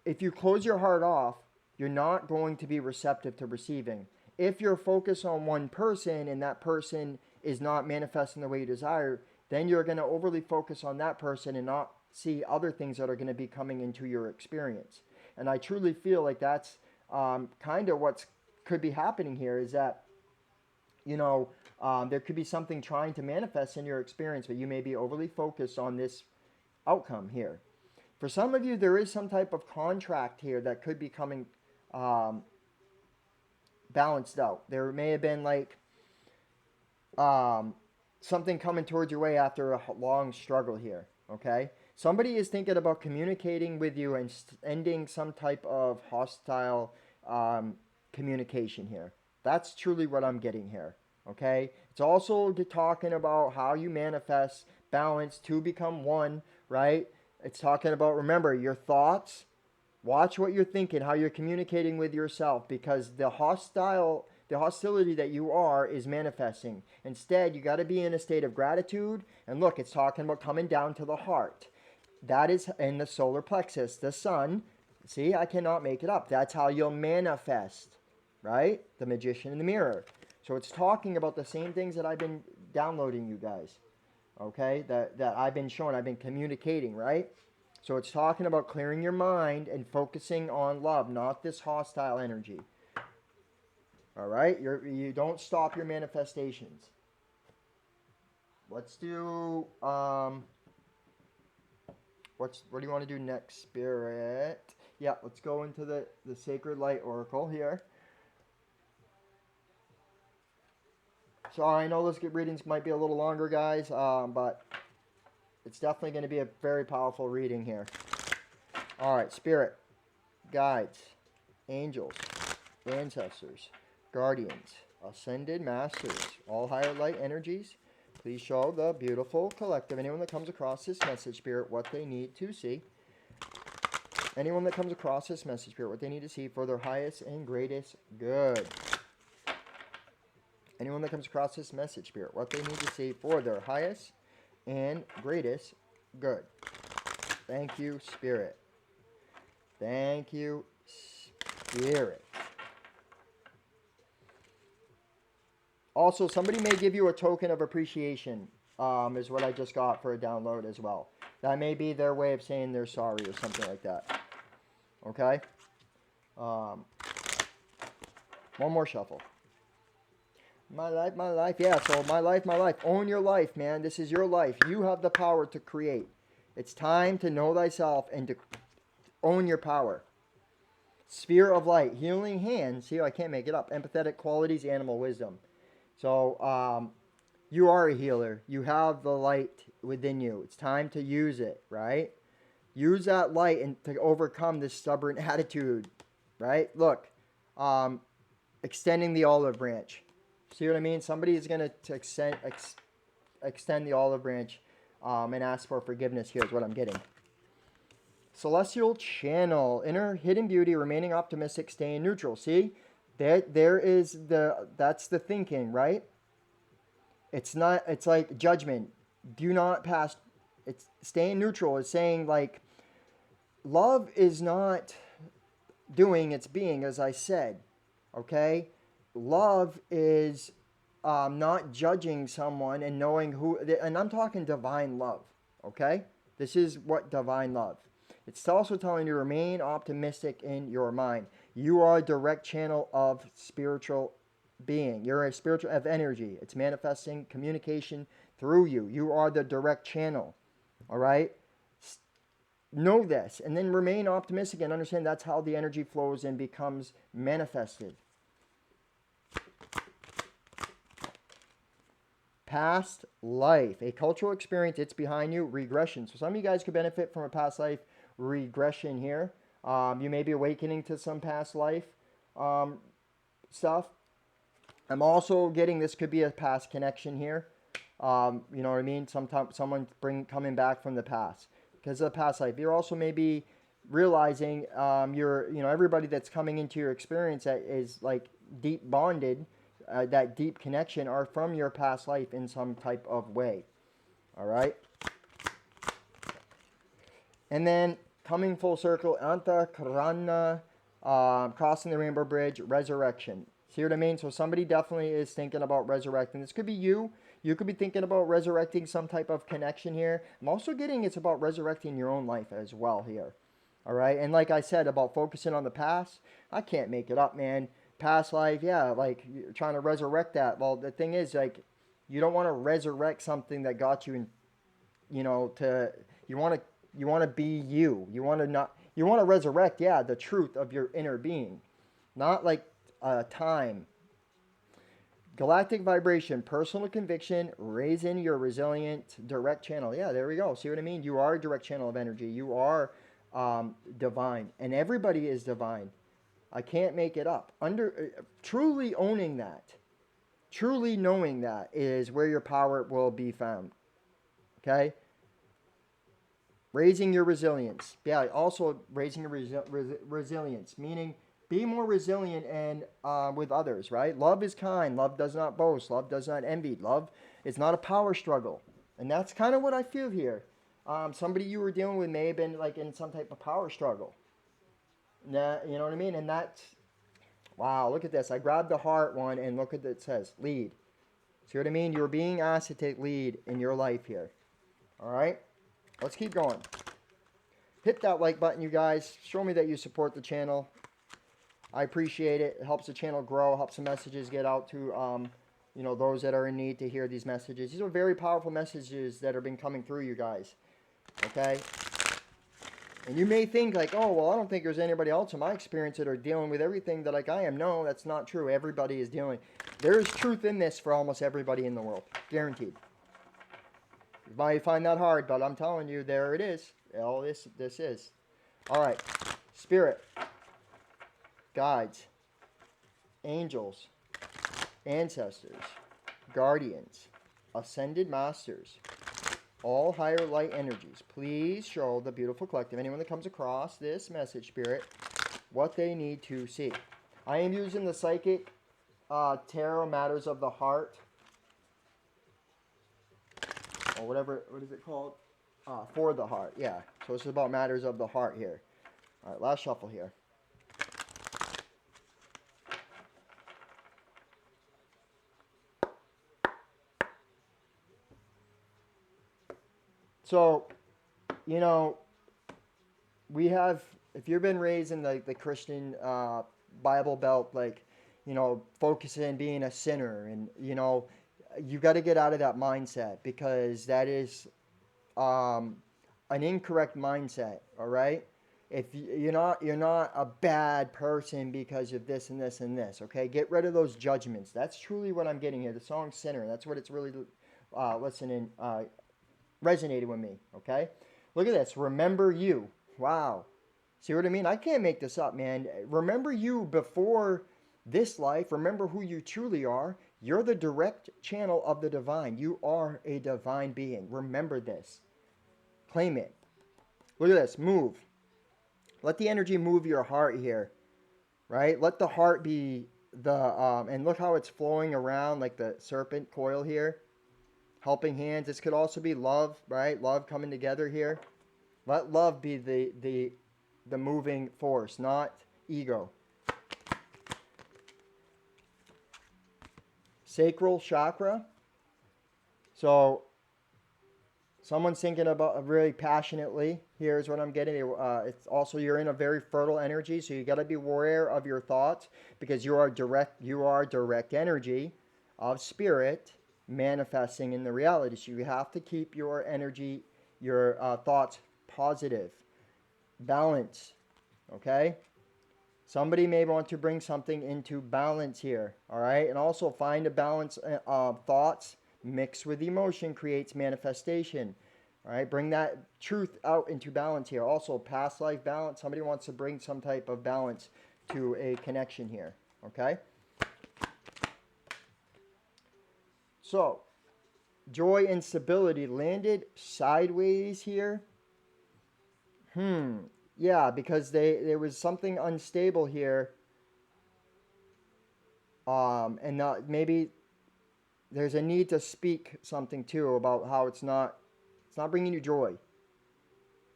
if you close your heart off, you're not going to be receptive to receiving. If you're focused on one person and that person is not manifesting the way you desire, then you're going to overly focus on that person and not see other things that are going to be coming into your experience. And I truly feel like that's kind of what could be happening here, is that, there could be something trying to manifest in your experience, but you may be overly focused on this outcome here. For some of you, there is some type of contract here that could be coming balanced out. There may have been like something coming towards your way after a long struggle here, okay? Somebody is thinking about communicating with you and ending some type of hostile communication here. That's truly what I'm getting here, okay? It's also talking about how you manifest balance to become one, right? It's talking about, remember, your thoughts. Watch what you're thinking, how you're communicating with yourself, because the hostility that you are is manifesting. Instead, you got to be in a state of gratitude. And look, it's talking about coming down to the heart. That is in the solar plexus, the sun. See, I cannot make it up. That's how you'll manifest, right? The magician in the mirror. So it's talking about the same things that I've been downloading you guys, okay? That I've been showing, I've been communicating, right? So it's talking about clearing your mind and focusing on love, not this hostile energy. All right? You don't stop your manifestations. Let's do, what do you want to do next, Spirit? Yeah, let's go into the Sacred Light Oracle here. Sorry, I know those readings might be a little longer, guys, but it's definitely going to be a very powerful reading here. All right, Spirit, guides, angels, ancestors, guardians, ascended masters, all higher light energies, please show the beautiful collective, anyone that comes across this message, Spirit, what they need to see. Anyone that comes across this message, Spirit, what they need to see for their highest and greatest good. Anyone that comes across this message, Spirit, what they need to see for their highest and greatest good. Thank you, Spirit. Thank you, Spirit. Also, somebody may give you a token of appreciation, is what I just got for a download as well. That may be their way of saying they're sorry or something like that. Okay? One more shuffle. My life, my life. Yeah, so my life, my life. Own your life, man. This is your life. You have the power to create. It's time to know thyself and to own your power. Sphere of light. Healing hands. See, I can't make it up. Empathetic qualities, animal wisdom. So, you are a healer. You have the light within you. It's time to use it, right? Use that light and to overcome this stubborn attitude, right? Look, extending the olive branch. See what I mean? Somebody is going to extend the olive branch and ask for forgiveness. Here's what I'm getting. Celestial channel. Inner hidden beauty, remaining optimistic, staying neutral. See? There is that's the thinking, right? It's like judgment. Do not pass. It's staying neutral. It's saying like love is not doing, it's being, as I said. Okay? Love is not judging someone and knowing who, and I'm talking divine love, okay? This is what divine love. It's also telling you to remain optimistic in your mind. You are a direct channel of spiritual being. You're a spiritual of energy. It's manifesting communication through you. You are the direct channel. All right? Know this and then remain optimistic and understand that's how the energy flows and becomes manifested. Past life, a cultural experience, it's behind you. Regression. So some of you guys could benefit from a past life regression here. You may be awakening to some past life stuff. I'm also getting this could be a past connection here. You know what I mean? Sometimes someone coming back from the past because of the past life. You're also maybe realizing everybody that's coming into your experience that is like deep bonded, that deep connection are from your past life in some type of way. All right. And then coming full circle, Anta Karana, crossing the rainbow bridge, resurrection. See what I mean? So somebody definitely is thinking about resurrecting. This could be you. You could be thinking about resurrecting some type of connection here. I'm also getting it's about resurrecting your own life as well here. All right. And like I said about focusing on the past, I can't make it up, man. Past life, yeah, like you're trying to resurrect that. Well, the thing is, like, you don't want to resurrect something that got you in, you want to be you. You want to resurrect, yeah, the truth of your inner being, not like time. Galactic vibration, personal conviction, raising your resilient direct channel. Yeah, there we go. See what I mean? You are a direct channel of energy. You are divine, and everybody is divine. I can't make it up. Truly owning that, truly knowing that is where your power will be found. Okay? Raising your resilience. Yeah, also raising your resilience, meaning be more resilient and with others, right? Love is kind. Love does not boast. Love does not envy. Love is not a power struggle. And that's kind of what I feel here. Somebody you were dealing with may have been like in some type of power struggle. Nah, you know what I mean? And that's, wow, look at this. I grabbed the heart one and look at what it says. Lead. See what I mean? You're being asked to take lead in your life here. All right? Let's keep going. Hit that like button, you guys. Show me that you support the channel. I appreciate it. It helps the channel grow, helps the messages get out to those that are in need to hear these messages. These are very powerful messages that have been coming through, you guys. Okay? And you may think like, oh, well, I don't think there's anybody else in my experience that are dealing with everything that like I am. No, that's not true. Everybody is dealing. There is truth in this for almost everybody in the world. Guaranteed. You might find that hard, but I'm telling you, there it is. All this is. All right. Spirit, guides, angels, ancestors, guardians, ascended masters, all higher light energies, please show the beautiful collective, anyone that comes across this message, Spirit, what they need to see. I am using the Psychic Tarot Matters of the Heart, or whatever, what is it called? For the heart, yeah. So it's about matters of the heart here. All right, last shuffle here. So, we have, if you've been raised in the Christian Bible Belt, like, focusing on being a sinner, and, you got to get out of that mindset because that is an incorrect mindset, all right? If you're not a bad person because of this and this and this, okay? Get rid of those judgments. That's truly what I'm getting here. The song Sinner, that's what it's really resonated with me, okay? Look at this. Remember you. Wow. See what I mean? I can't make this up, man. Remember you before this life. Remember who you truly are. You're the direct channel of the divine. You are a divine being. Remember this. Claim it. Look at this. Move. Let the energy move your heart here, right? Let the heart be and look how it's flowing around like the serpent coil here. Helping hands. This could also be love, right? Love coming together here. Let love be the moving force, not ego. Sacral chakra. So Someone's thinking about really passionately. Here's what I'm getting. It's also you're in a very fertile energy, so you got to be aware of your thoughts because you are direct. You are direct energy of spirit manifesting in the reality. So you have to keep your energy, your thoughts positive, balance. Okay. Somebody may want to bring something into balance here. All right, and also find a balance of thoughts mixed with emotion creates manifestation. All right, bring that truth out into balance here. Also, past life balance. Somebody wants to bring some type of balance to a connection here. Okay. So, joy and stability landed sideways here. Yeah, because there was something unstable here. And maybe there's a need to speak something too about how it's not bringing you joy.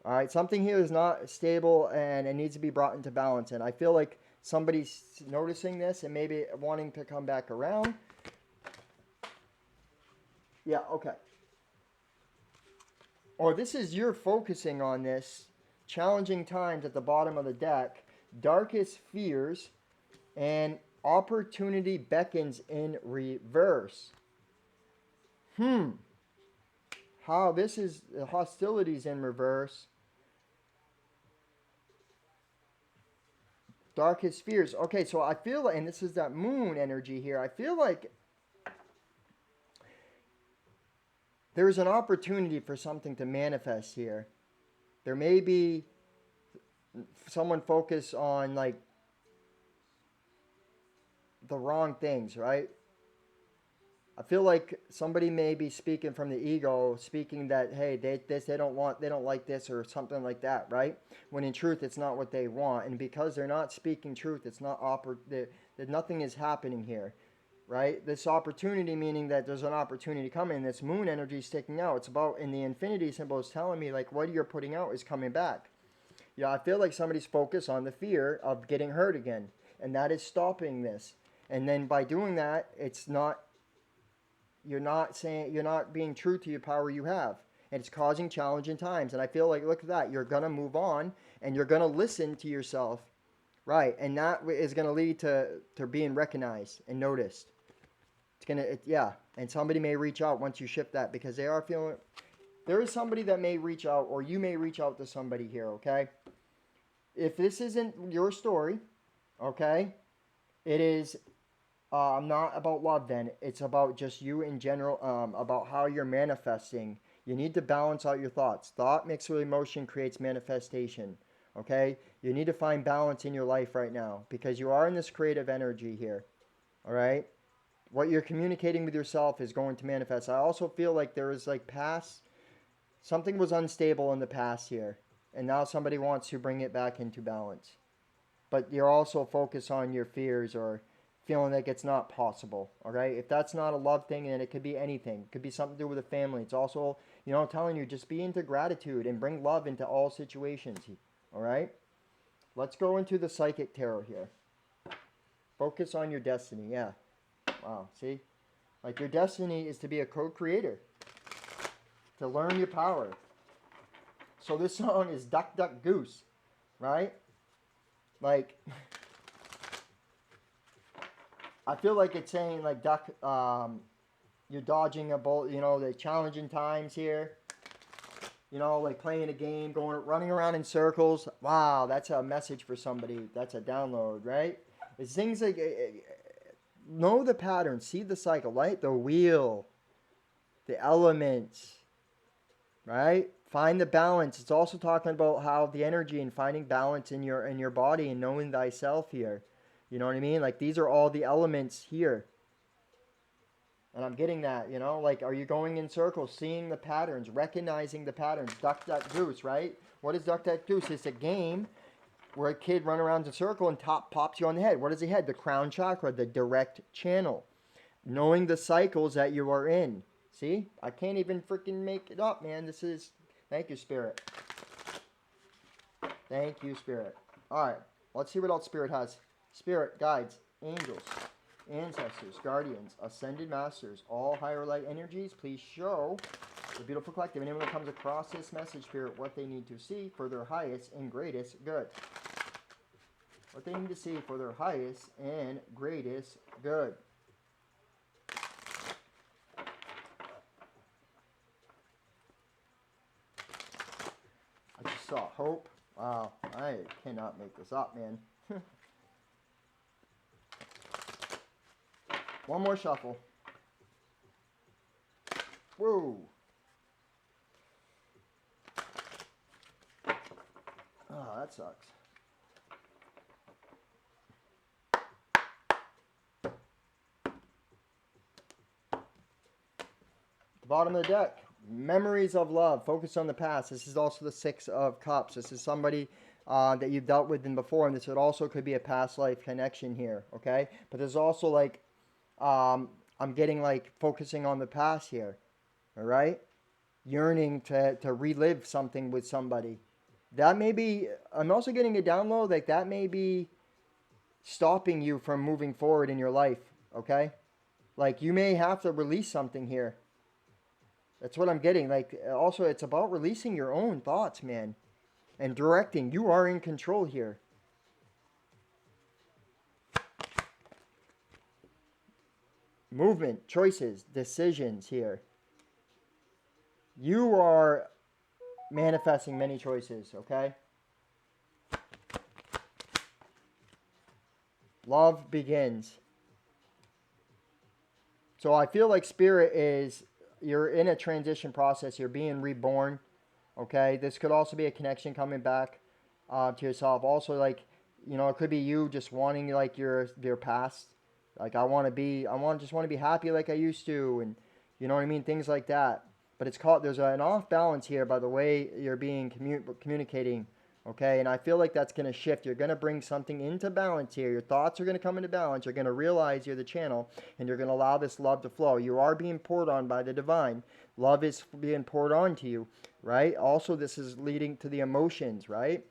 All right, something here is not stable and it needs to be brought into balance. And I feel like somebody's noticing this and maybe wanting to come back around. Yeah, okay. Or this is you're focusing on this. Challenging times at the bottom of the deck. Darkest fears and opportunity beckons in reverse. How this is hostilities in reverse. Darkest fears. Okay, so I feel like, and this is that moon energy here. I feel like there's an opportunity for something to manifest here. There may be someone focused on like the wrong things, right? I feel like somebody may be speaking from the ego, speaking that hey, they don't like this or something like that, right? When in truth, it's not what they want, and because they're not speaking truth, it's not that nothing is happening here, right? This opportunity, meaning that there's an opportunity coming. This moon energy is sticking out. It's about in the infinity symbol is telling me like what you're putting out is coming back. Yeah, I feel like somebody's focused on the fear of getting hurt again, and that is stopping this. And then by doing that, it's not you're not being true to your power you have. And it's causing challenging times. And I feel like look at that. You're gonna move on and you're gonna listen to yourself. Right. And that is gonna lead to being recognized and noticed. Yeah. And somebody may reach out once you shift that because they are feeling there is somebody that may reach out or you may reach out to somebody here, okay? If this isn't your story, okay, it is not about love then. It's about just you in general, about how you're manifesting. You need to balance out your thoughts. Thought mixed with emotion creates manifestation. Okay? You need to find balance in your life right now because you are in this creative energy here. All right? What you're communicating with yourself is going to manifest. I also feel like there is like something was unstable in the past here. And now somebody wants to bring it back into balance. But you're also focused on your fears or feeling like it's not possible. All right, if that's not a love thing, then it could be anything. It could be something to do with a family. It's also, telling you just be into gratitude and bring love into all situations. All right, let's go into the psychic tarot here. Focus on your destiny. Yeah, wow. See, like your destiny is to be a co-creator, to learn your power. So this song is Duck Duck Goose, right? Like. I feel like it's saying like duck, you're dodging a bullet, the challenging times here. Like playing a game, running around in circles. Wow, that's a message for somebody. That's a download, right? It's things like, know the pattern, see the cycle, right? The wheel, the elements, right? Find the balance. It's also talking about how the energy and finding balance in your body and knowing thyself here. You know what I mean? Like these are all the elements here. And I'm getting that, like are you going in circles, seeing the patterns, recognizing the patterns? Duck, duck, goose, right? What is duck, duck, goose? It's a game where a kid run around in a circle and pops you on the head. What is the head? The crown chakra, the direct channel. Knowing the cycles that you are in. See? I can't even freaking make it up, man. Thank you, Spirit. Thank you, Spirit. All right, let's see what else Spirit has. Spirit, guides, angels, ancestors, guardians, ascended masters, all higher light energies, please show The beautiful collective. Anyone that comes across this message, Spirit, what they need to see for their highest and greatest good. What they need to see for their highest and greatest good. I just saw hope. Wow, I cannot make this up, man. One more shuffle. Whoa. Oh, that sucks. The bottom of the deck. Memories of love. Focus on the past. This is also the Six of Cups. This is somebody that you've dealt with before, and this also could be a past life connection here, okay? But there's also like, I'm getting like focusing on the past here, all right? Yearning to relive something with somebody. That may be, I'm also getting a download, like that may be stopping you from moving forward in your life, okay? Like you may have to release something here. That's what I'm getting. Like, also, it's about releasing your own thoughts, man. And directing. You are in control here. Movement, choices, decisions here. You are manifesting many choices, okay? Love begins. So I feel like Spirit is, you're in a transition process. You're being reborn. Okay. This could also be a connection coming back to yourself. Also, like, you know, it could be you just wanting like your past. Like just want to be happy like I used to, and you know what I mean, things like that. But it's called, there's an off balance here by the way you're being communicating. Okay, and I feel like that's going to shift. You're going to bring something into balance here. Your thoughts are going to come into balance. You're going to realize you're the channel, and you're going to allow this love to flow. You are being poured on by the divine. Love is being poured on to you, right? Also, this is leading to the emotions, right?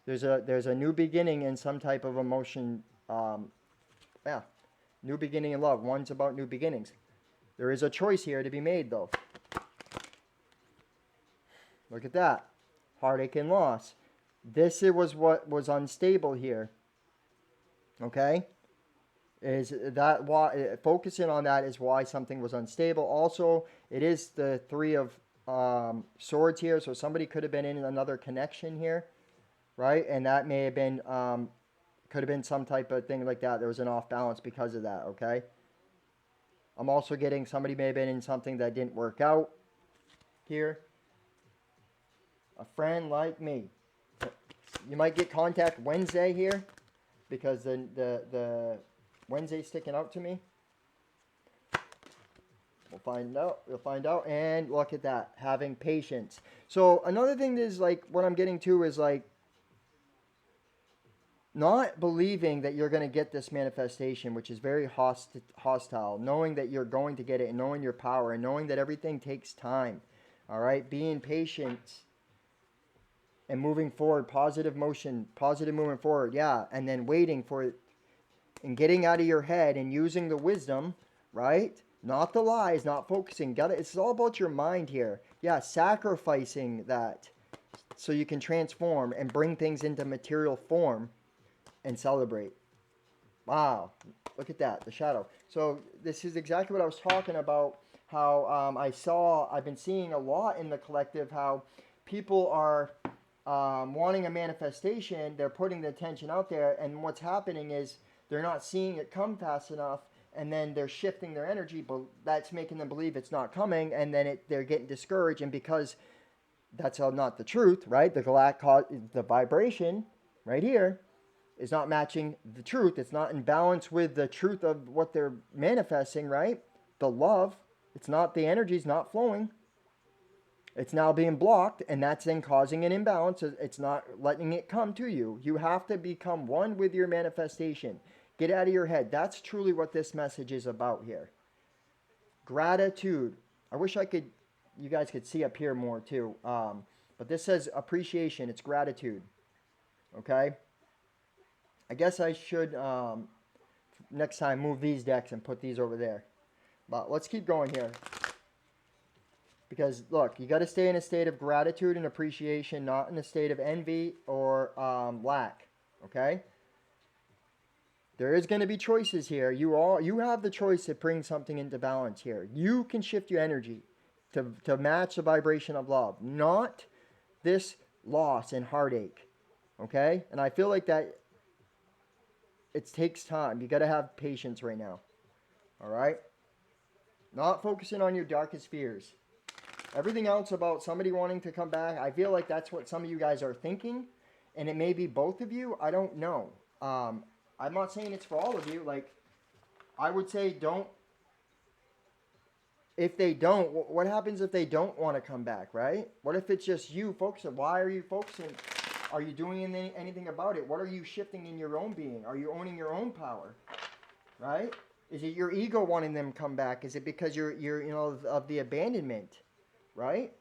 There's a new beginning in some type of emotion. Yeah, new beginning in love. One's about new beginnings. There is a choice here to be made, though. Look at that. Heartache and loss. This was what was unstable here. Okay? Is that why focusing on that is why something was unstable. Also, it is the Three of Swords here, so somebody could have been in another connection here, right? And that may have been could have been some type of thing like that. There was an off balance because of that, okay? I'm also getting somebody may have been in something that didn't work out here. A friend like me. You might get contact Wednesday here because the Wednesday's sticking out to me. We'll find out. We'll find out. And look at that. Having patience. So another thing is like what I'm getting to is like not believing that you're going to get this manifestation, which is very hostile. Knowing that you're going to get it and knowing your power and knowing that everything takes time. All right. Being patient. And moving forward, positive motion, positive movement forward, yeah. And then waiting for it and getting out of your head and using the wisdom, right? Not the lies, not focusing. It's all about your mind here. Yeah, sacrificing that so you can transform and bring things into material form and celebrate. Wow, look at that, the shadow. So this is exactly what I was talking about, how I've been seeing a lot in the collective, how people are wanting a manifestation, they're putting the attention out there, and what's happening is they're not seeing it come fast enough, and then they're shifting their energy, but that's making them believe it's not coming, and then they're getting discouraged, and because that's not the truth, right? The vibration right here is not matching the truth. It's not in balance with the truth of what they're manifesting, right? The love, it's not, the energy's not flowing. It's now being blocked, and that's then causing an imbalance. It's not letting it come to you. You have to become one with your manifestation. Get out of your head. That's truly what this message is about here. Gratitude. I wish you guys could see up here more too. But this says appreciation. It's gratitude. Okay? I guess I should, next time, move these decks and put these over there. But let's keep going here. Because look, you got to stay in a state of gratitude and appreciation, not in a state of envy or lack. Okay. There is going to be choices here. You have the choice to bring something into balance here. You can shift your energy to match the vibration of love, not this loss and heartache. Okay? And I feel like that it takes time. You got to have patience right now. All right? Not focusing on your darkest fears. Everything else about somebody wanting to come back, I feel like that's what some of you guys are thinking, and it may be both of you. I don't know. I'm not saying it's for all of you. Like, I would say don't. If they don't, what happens if they don't want to come back, right? What if it's just you focusing? Why are you focusing? Are you doing anything about it? What are you shifting in your own being? Are you owning your own power, right? Is it your ego wanting them to come back? Is it because you're of the abandonment, right?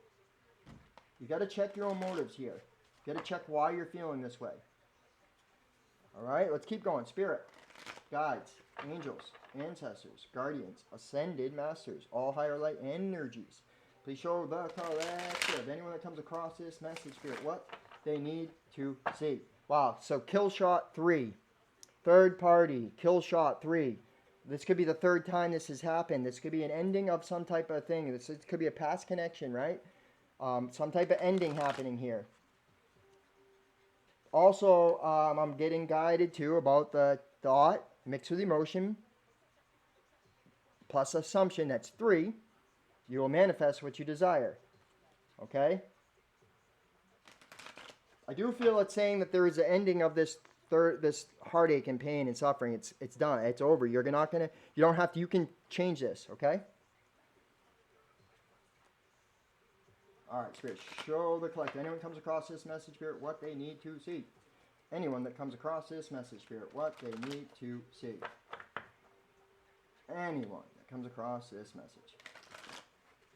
You got to check your own motives here. You got to check why you're feeling this way. All right, let's keep going. Spirit, guides, angels, ancestors, guardians, ascended masters, all higher light energies. Please show the collective, anyone that comes across this message, Spirit, what they need to see. Wow, so kill shot 3. Third party, kill shot 3. This could be the third time this has happened. This could be an ending of some type of thing. This could be a past connection, right? Some type of ending happening here. Also, I'm getting guided too about the thought mixed with emotion plus assumption. That's 3. You will manifest what you desire. Okay? I do feel it's saying that there is an ending of this heartache and pain and suffering. It's done. It's over. You don't have to. You can change this. Okay? All right, Spirit, show the collective. Anyone comes across this message, Spirit, what they need to see. Anyone that comes across this message, Spirit, what they need to see. Anyone that comes across this message,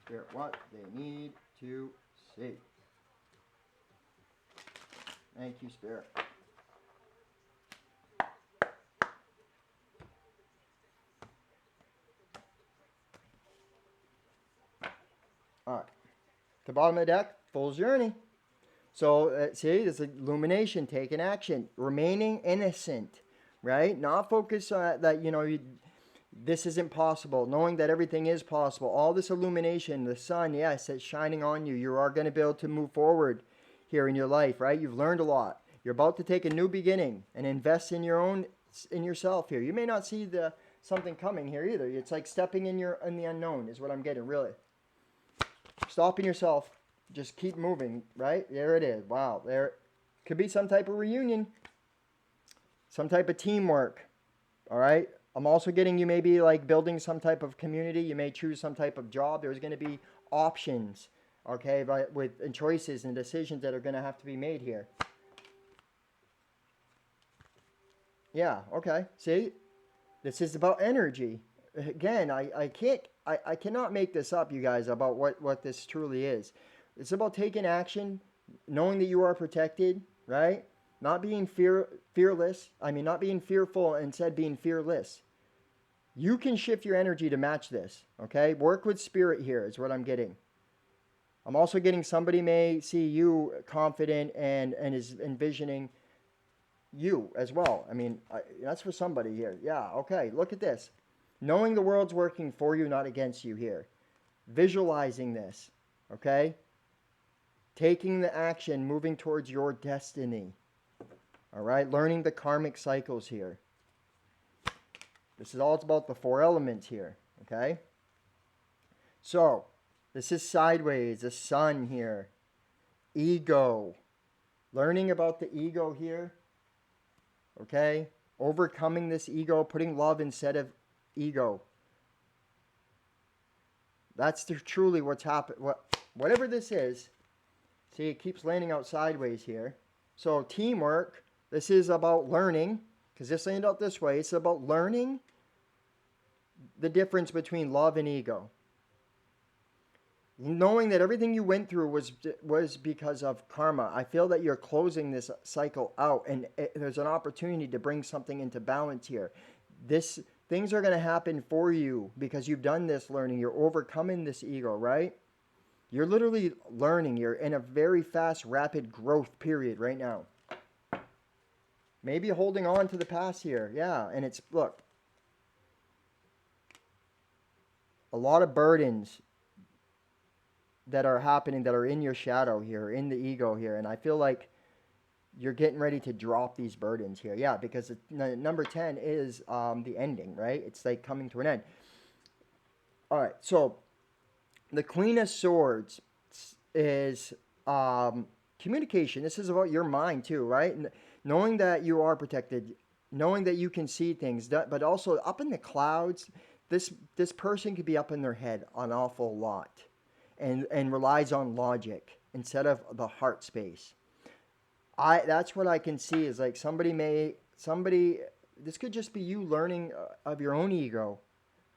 Spirit, what they need to see. Thank you, Spirit. All right. The bottom of the deck, Fool's Journey. So, see, there's illumination, taking action, remaining innocent, right? Not focus on that, this isn't possible, knowing that everything is possible. All this illumination, the sun, yes, it's shining on you. You are going to be able to move forward here in your life, right? You've learned a lot. You're about to take a new beginning and invest in yourself here. You may not see something coming here either. It's like stepping in the unknown is what I'm getting, really. Stopping yourself. Just keep moving, right? There it is. Wow. There could be some type of reunion. Some type of teamwork. All right? I'm also getting you maybe like building some type of community. You may choose some type of job. There's going to be options, okay, and choices and decisions that are going to have to be made here. Yeah, okay. See? This is about energy. Again, I cannot make this up, you guys, about what this truly is. It's about taking action, knowing that you are protected, right? Not being fearless. I mean, not being fearful, instead being fearless. You can shift your energy to match this, okay? Work with spirit here is what I'm getting. I'm also getting somebody may see you confident and is envisioning you as well. I mean, that's for somebody here. Yeah, okay, look at this. Knowing the world's working for you, not against you here. Visualizing this, okay? Taking the action, moving towards your destiny. All right, learning the karmic cycles here. This is all about the 4 elements here, okay? So, this is sideways, the sun here. Ego. Learning about the ego here, okay? Overcoming this ego, putting love instead of ego. That's truly what's happened. Whatever this is, see, it keeps landing out sideways here. So teamwork, this is about learning, because this landed out this way. It's about learning the difference between love and ego. Knowing that everything you went through was because of karma. I feel that you're closing this cycle out, and there's an opportunity to bring something into balance here. Things are going to happen for you because you've done this learning. You're overcoming this ego, right? You're literally learning. You're in a very fast, rapid growth period right now. Maybe holding on to the past here. Yeah, and it's, look, a lot of burdens that are happening that are in your shadow here, in the ego here. And I feel like you're getting ready to drop these burdens here. Yeah, because number 10 is the ending, right? It's like coming to an end. All right, so the Queen of Swords is communication. This is about your mind too, right? Knowing that you are protected, knowing that you can see things, but also up in the clouds. This person could be up in their head an awful lot, and relies on logic instead of the heart space. That's what I can see is like somebody. This could just be you learning of your own ego.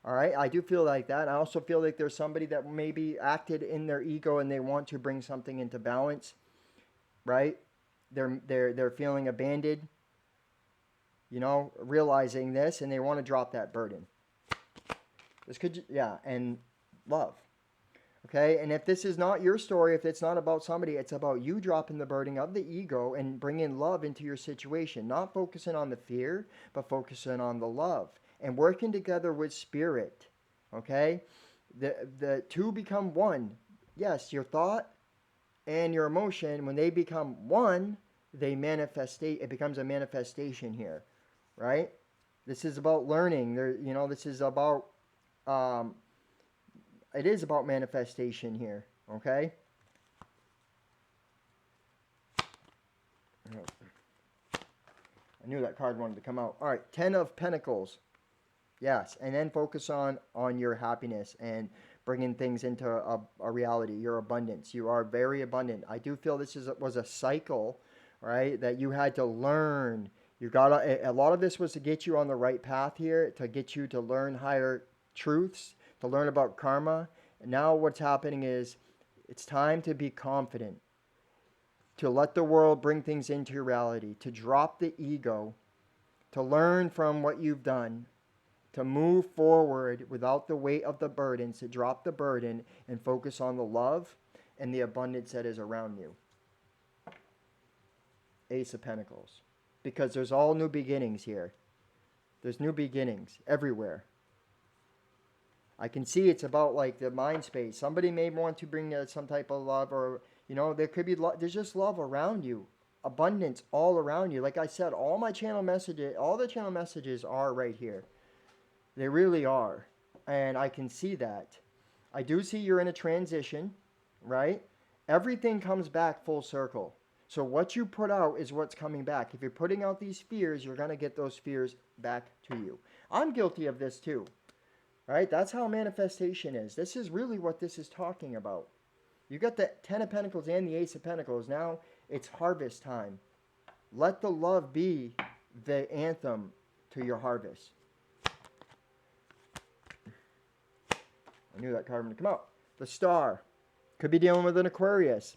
All right, I do feel like that. I also feel like there's somebody that maybe acted in their ego and they want to bring something into balance, right? They're feeling abandoned, realizing this, and they want to drop that burden. This could, yeah, and love. Okay, and if this is not your story, if it's not about somebody, it's about you dropping the burden of the ego and bringing love into your situation. Not focusing on the fear, but focusing on the love and working together with spirit. Okay, the two become one. Yes, your thought and your emotion, when they become one, they manifestate. It becomes a manifestation here, right? This is about learning. This is about um, it is about manifestation here, okay? I knew that card wanted to come out. All right, 10 of Pentacles. Yes, and then focus on your happiness and bringing things into a reality, your abundance. You are very abundant. I do feel this was a cycle, right, that you had to learn. You got a lot of this was to get you on the right path here, to get you to learn higher truths, to learn about karma. And now what's happening is it's time to be confident, to let the world bring things into your reality, to drop the ego, to learn from what you've done, to move forward without the weight of the burdens, to drop the burden and focus on the love and the abundance that is around you. Ace of Pentacles. Because there's all new beginnings here. There's new beginnings everywhere. I can see it's about like the mind space. Somebody may want to bring some type of love, or there could be there's just love around you, abundance all around you. Like I said, all the channel messages are right here. They really are, and I can see that. I do see you're in a transition, right? Everything comes back full circle. So what you put out is what's coming back. If you're putting out these fears, you're gonna get those fears back to you. I'm guilty of this too. Right? That's how manifestation is. This is really what this is talking about. You got the 10 of Pentacles and the Ace of Pentacles. Now it's harvest time. Let the love be the anthem to your harvest. I knew that card would come out. The Star. Could be dealing with an Aquarius.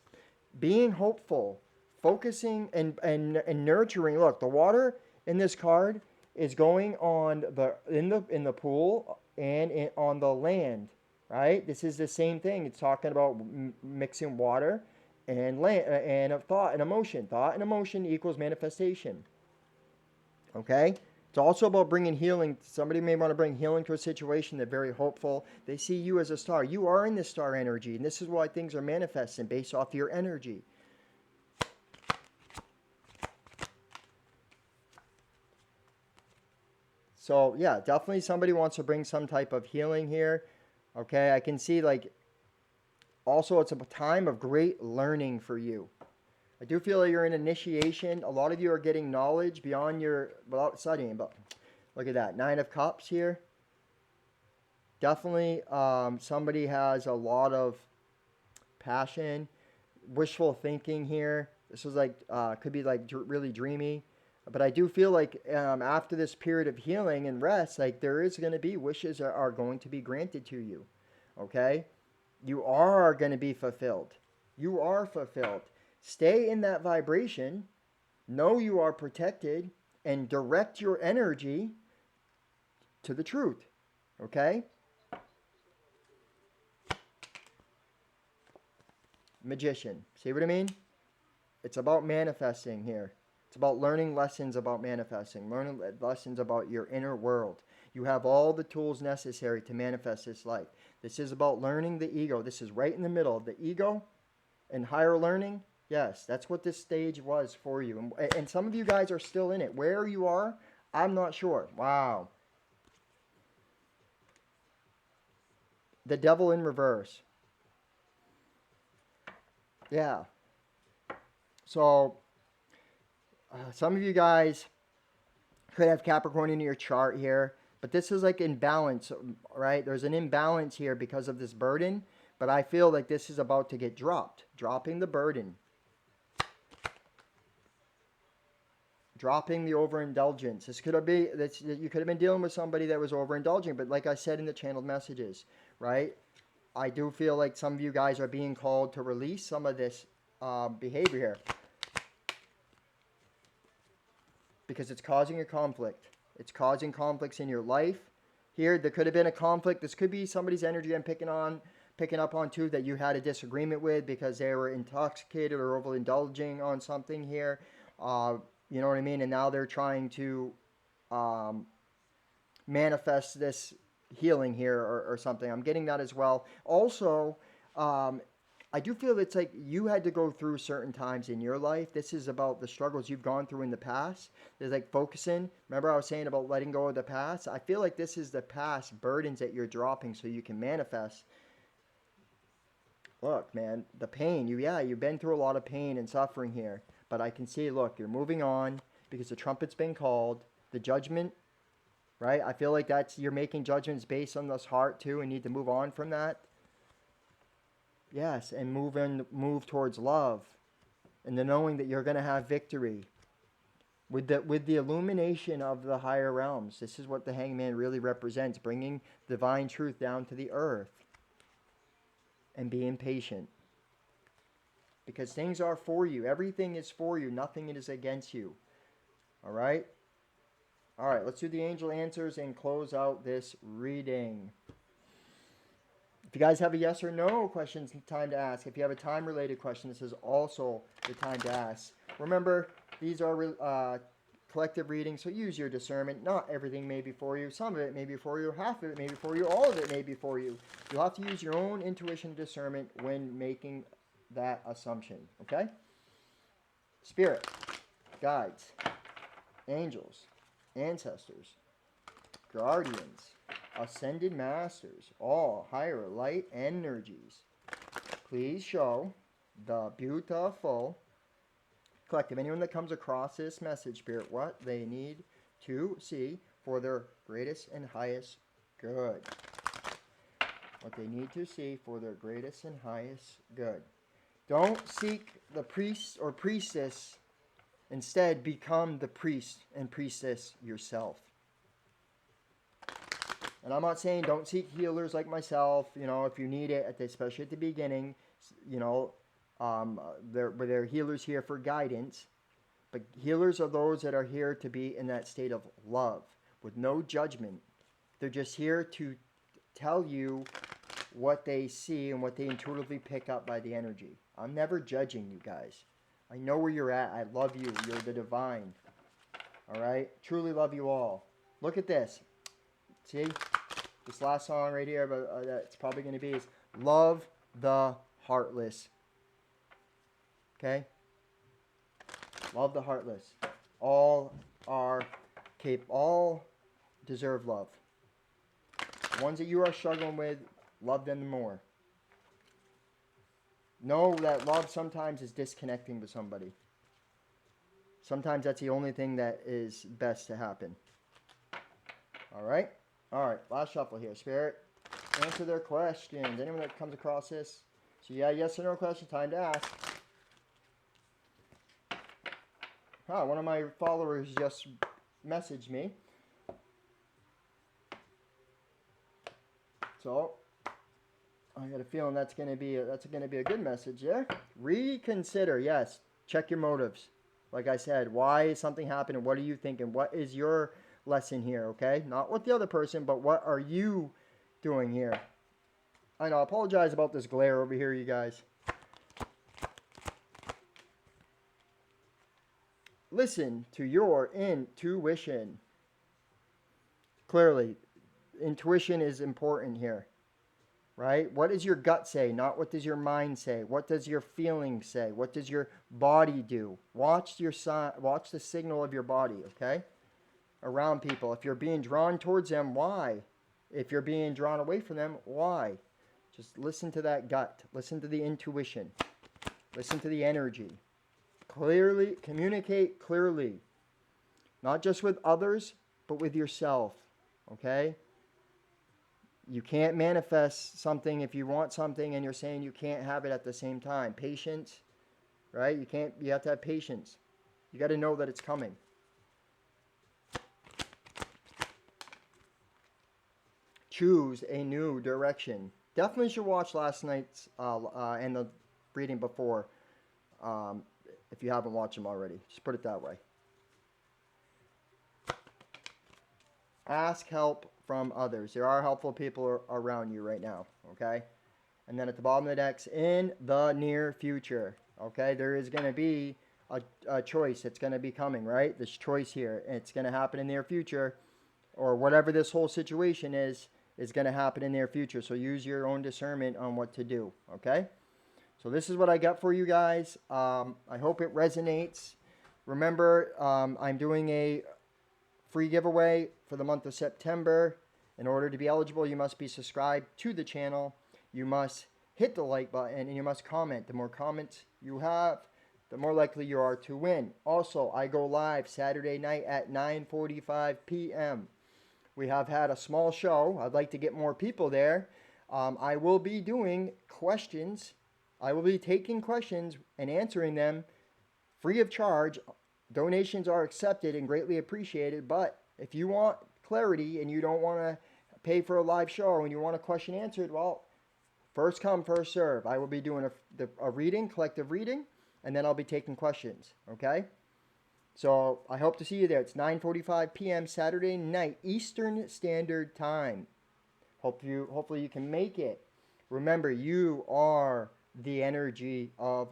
Being hopeful. Focusing and nurturing. Look, the water in this card is going on in the pool and on the land, right? This is the same thing. It's talking about mixing water and land and of thought and emotion. Thought and emotion equals manifestation. Okay? It's also about bringing healing. Somebody may want to bring healing to a situation. They're very hopeful. They see you as a star. You are in this star energy, and this is why things are manifesting based off your energy. So, yeah, definitely somebody wants to bring some type of healing here. Okay, I can see, like, also it's a time of great learning for you. I do feel like you're in initiation. A lot of you are getting knowledge without studying. But look at that, 9 of Cups here. Definitely somebody has a lot of passion, wishful thinking here. This was like, could be like really dreamy. But I do feel like after this period of healing and rest, like there is going to be wishes are going to be granted to you. Okay? You are going to be fulfilled. You are fulfilled. Stay in that vibration. Know you are protected and direct your energy to the truth. Okay? Magician. See what I mean? It's about manifesting here. It's about learning lessons about manifesting, learning lessons about your inner world. You have all the tools necessary to manifest this life. This is about learning the ego. This is right in the middle. The ego and higher learning, yes, that's what this stage was for you. And some of you guys are still in it. Where you are, I'm not sure. Wow. The devil in reverse. Yeah. So, some of you guys could have Capricorn in your chart here, but this is like imbalance, right? There's an imbalance here because of this burden, but I feel like this is about to get dropped. Dropping the burden. Dropping the overindulgence. This could have been, you could have been dealing with somebody that was overindulging, but like I said in the channeled messages, right? I do feel like some of you guys are being called to release some of this behavior here. Because it's causing a conflict. It's causing conflicts in your life. Here, there could have been a conflict. This could be somebody's energy I'm picking up on too, that you had a disagreement with because they were intoxicated or overindulging on something here. You know what I mean? And now they're trying to manifest this healing here or something. I'm getting that as well. Also, I do feel it's like you had to go through certain times in your life. This is about the struggles you've gone through in the past. There's like focusing. Remember I was saying about letting go of the past? I feel like this is the past burdens that you're dropping so you can manifest. Look, man, the pain. You've been through a lot of pain and suffering here. But I can see, look, you're moving on because the trumpet's been called. The judgment, right? I feel like you're making judgments based on this heart too and need to move on from that. Yes, and move towards love and the knowing that you're going to have victory. With the illumination of the higher realms, this is what the hangman really represents, bringing divine truth down to the earth and being patient. Because things are for you. Everything is for you. Nothing is against you. All right? All right, let's do the angel answers and close out this reading. If you guys have a yes or no question, it's time to ask. If you have a time-related question, this is also the time to ask. Remember, these are collective readings, so use your discernment. Not everything may be for you. Some of it may be for you. Half of it may be for you. All of it may be for you. You'll have to use your own intuition and discernment when making that assumption, okay? Spirit, guides, angels, ancestors, guardians, ascended masters, all higher light energies, please show the beautiful collective, anyone that comes across this message, Spirit, what they need to see for their greatest and highest good. What they need to see for their greatest and highest good. Don't seek the priest or priestess. Instead, become the priest and priestess yourself. And I'm not saying don't seek healers like myself, if you need it, especially at the beginning, they're healers here for guidance. But healers are those that are here to be in that state of love with no judgment. They're just here to tell you what they see and what they intuitively pick up by the energy. I'm never judging you guys. I know where you're at. I love you. You're the divine. All right? Truly love you all. Look at this. See? This last song right here, but that's probably going to be is Love the Heartless. Okay? Love the heartless. All are capable. All deserve love. The ones that you are struggling with, love them more. Know that love sometimes is disconnecting with somebody. Sometimes that's the only thing that is best to happen. All right? All right, last shuffle here. Spirit, answer their questions. Anyone that comes across this. So yeah, yes or no question, time to ask. One of my followers just messaged me. So I got a feeling that's gonna be a good message there. Reconsider, yes. Check your motives. Like I said, why is something happening? What are you thinking? What is your lesson here? Okay, not with the other person, but what are you doing here? I know. I apologize about this glare over here, you guys. Listen to your intuition. Clearly, intuition is important here, right? What does your gut say? Not what does your mind say? What does your feeling say? What does your body do? Watch watch the signal of your body, okay? Around people. If you're being drawn towards them, why? If you're being drawn away from them, why? Just listen to that gut. Listen to the intuition. Listen to the energy. Clearly, communicate clearly. Not just with others, but with yourself, okay? You can't manifest something if you want something and you're saying you can't have it at the same time. Patience, right? You have to have patience. You got to know that it's coming. Choose a new direction. Definitely should watch last night's and the reading before if you haven't watched them already. Just put it that way. Ask help from others. There are helpful people around you right now, okay? And then at the bottom of the decks, in the near future, okay? There is going to be a choice that's going to be coming, right? This choice here. It's going to happen in the near future, or whatever this whole situation is going to happen in the near future. So use your own discernment on what to do, okay? So this is what I got for you guys. I hope it resonates. Remember, I'm doing a free giveaway for the month of September. In order to be eligible, you must be subscribed to the channel. You must hit the like button and you must comment. The more comments you have, the more likely you are to win. Also, I go live Saturday night at 9:45 p.m. We have had a small show. I'd like to get more people there. I will be doing questions. I will be taking questions and answering them free of charge. Donations are accepted and greatly appreciated, but if you want clarity and you don't want to pay for a live show and you want a question answered, well, first come, first serve. I will be doing a reading, collective reading, and then I'll be taking questions, okay? So I hope to see you there. It's 9:45 p.m. Saturday night, Eastern Standard Time. Hopefully you can make it. Remember, you are the energy of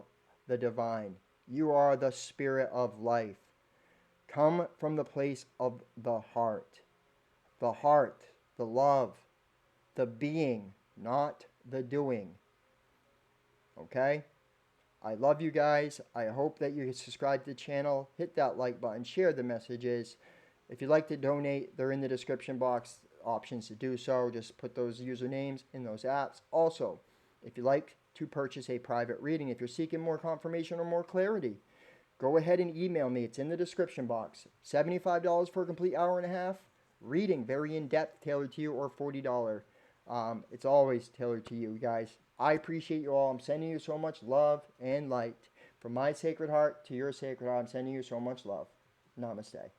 the divine. You are the spirit of life. Come from the place of the heart. The heart, the love, the being, not the doing. Okay? I love you guys. I hope that you subscribe to the channel. Hit that like button. Share the messages. If you'd like to donate, they're in the description box. Options to do so. Just put those usernames in those apps. Also, if you'd like to purchase a private reading, if you're seeking more confirmation or more clarity, go ahead and email me. It's in the description box. $75 for a complete hour and a half. Reading, very in-depth, tailored to you, or $40. It's always tailored to you guys. I appreciate you all. I'm sending you so much love and light. From my sacred heart to your sacred heart, I'm sending you so much love. Namaste.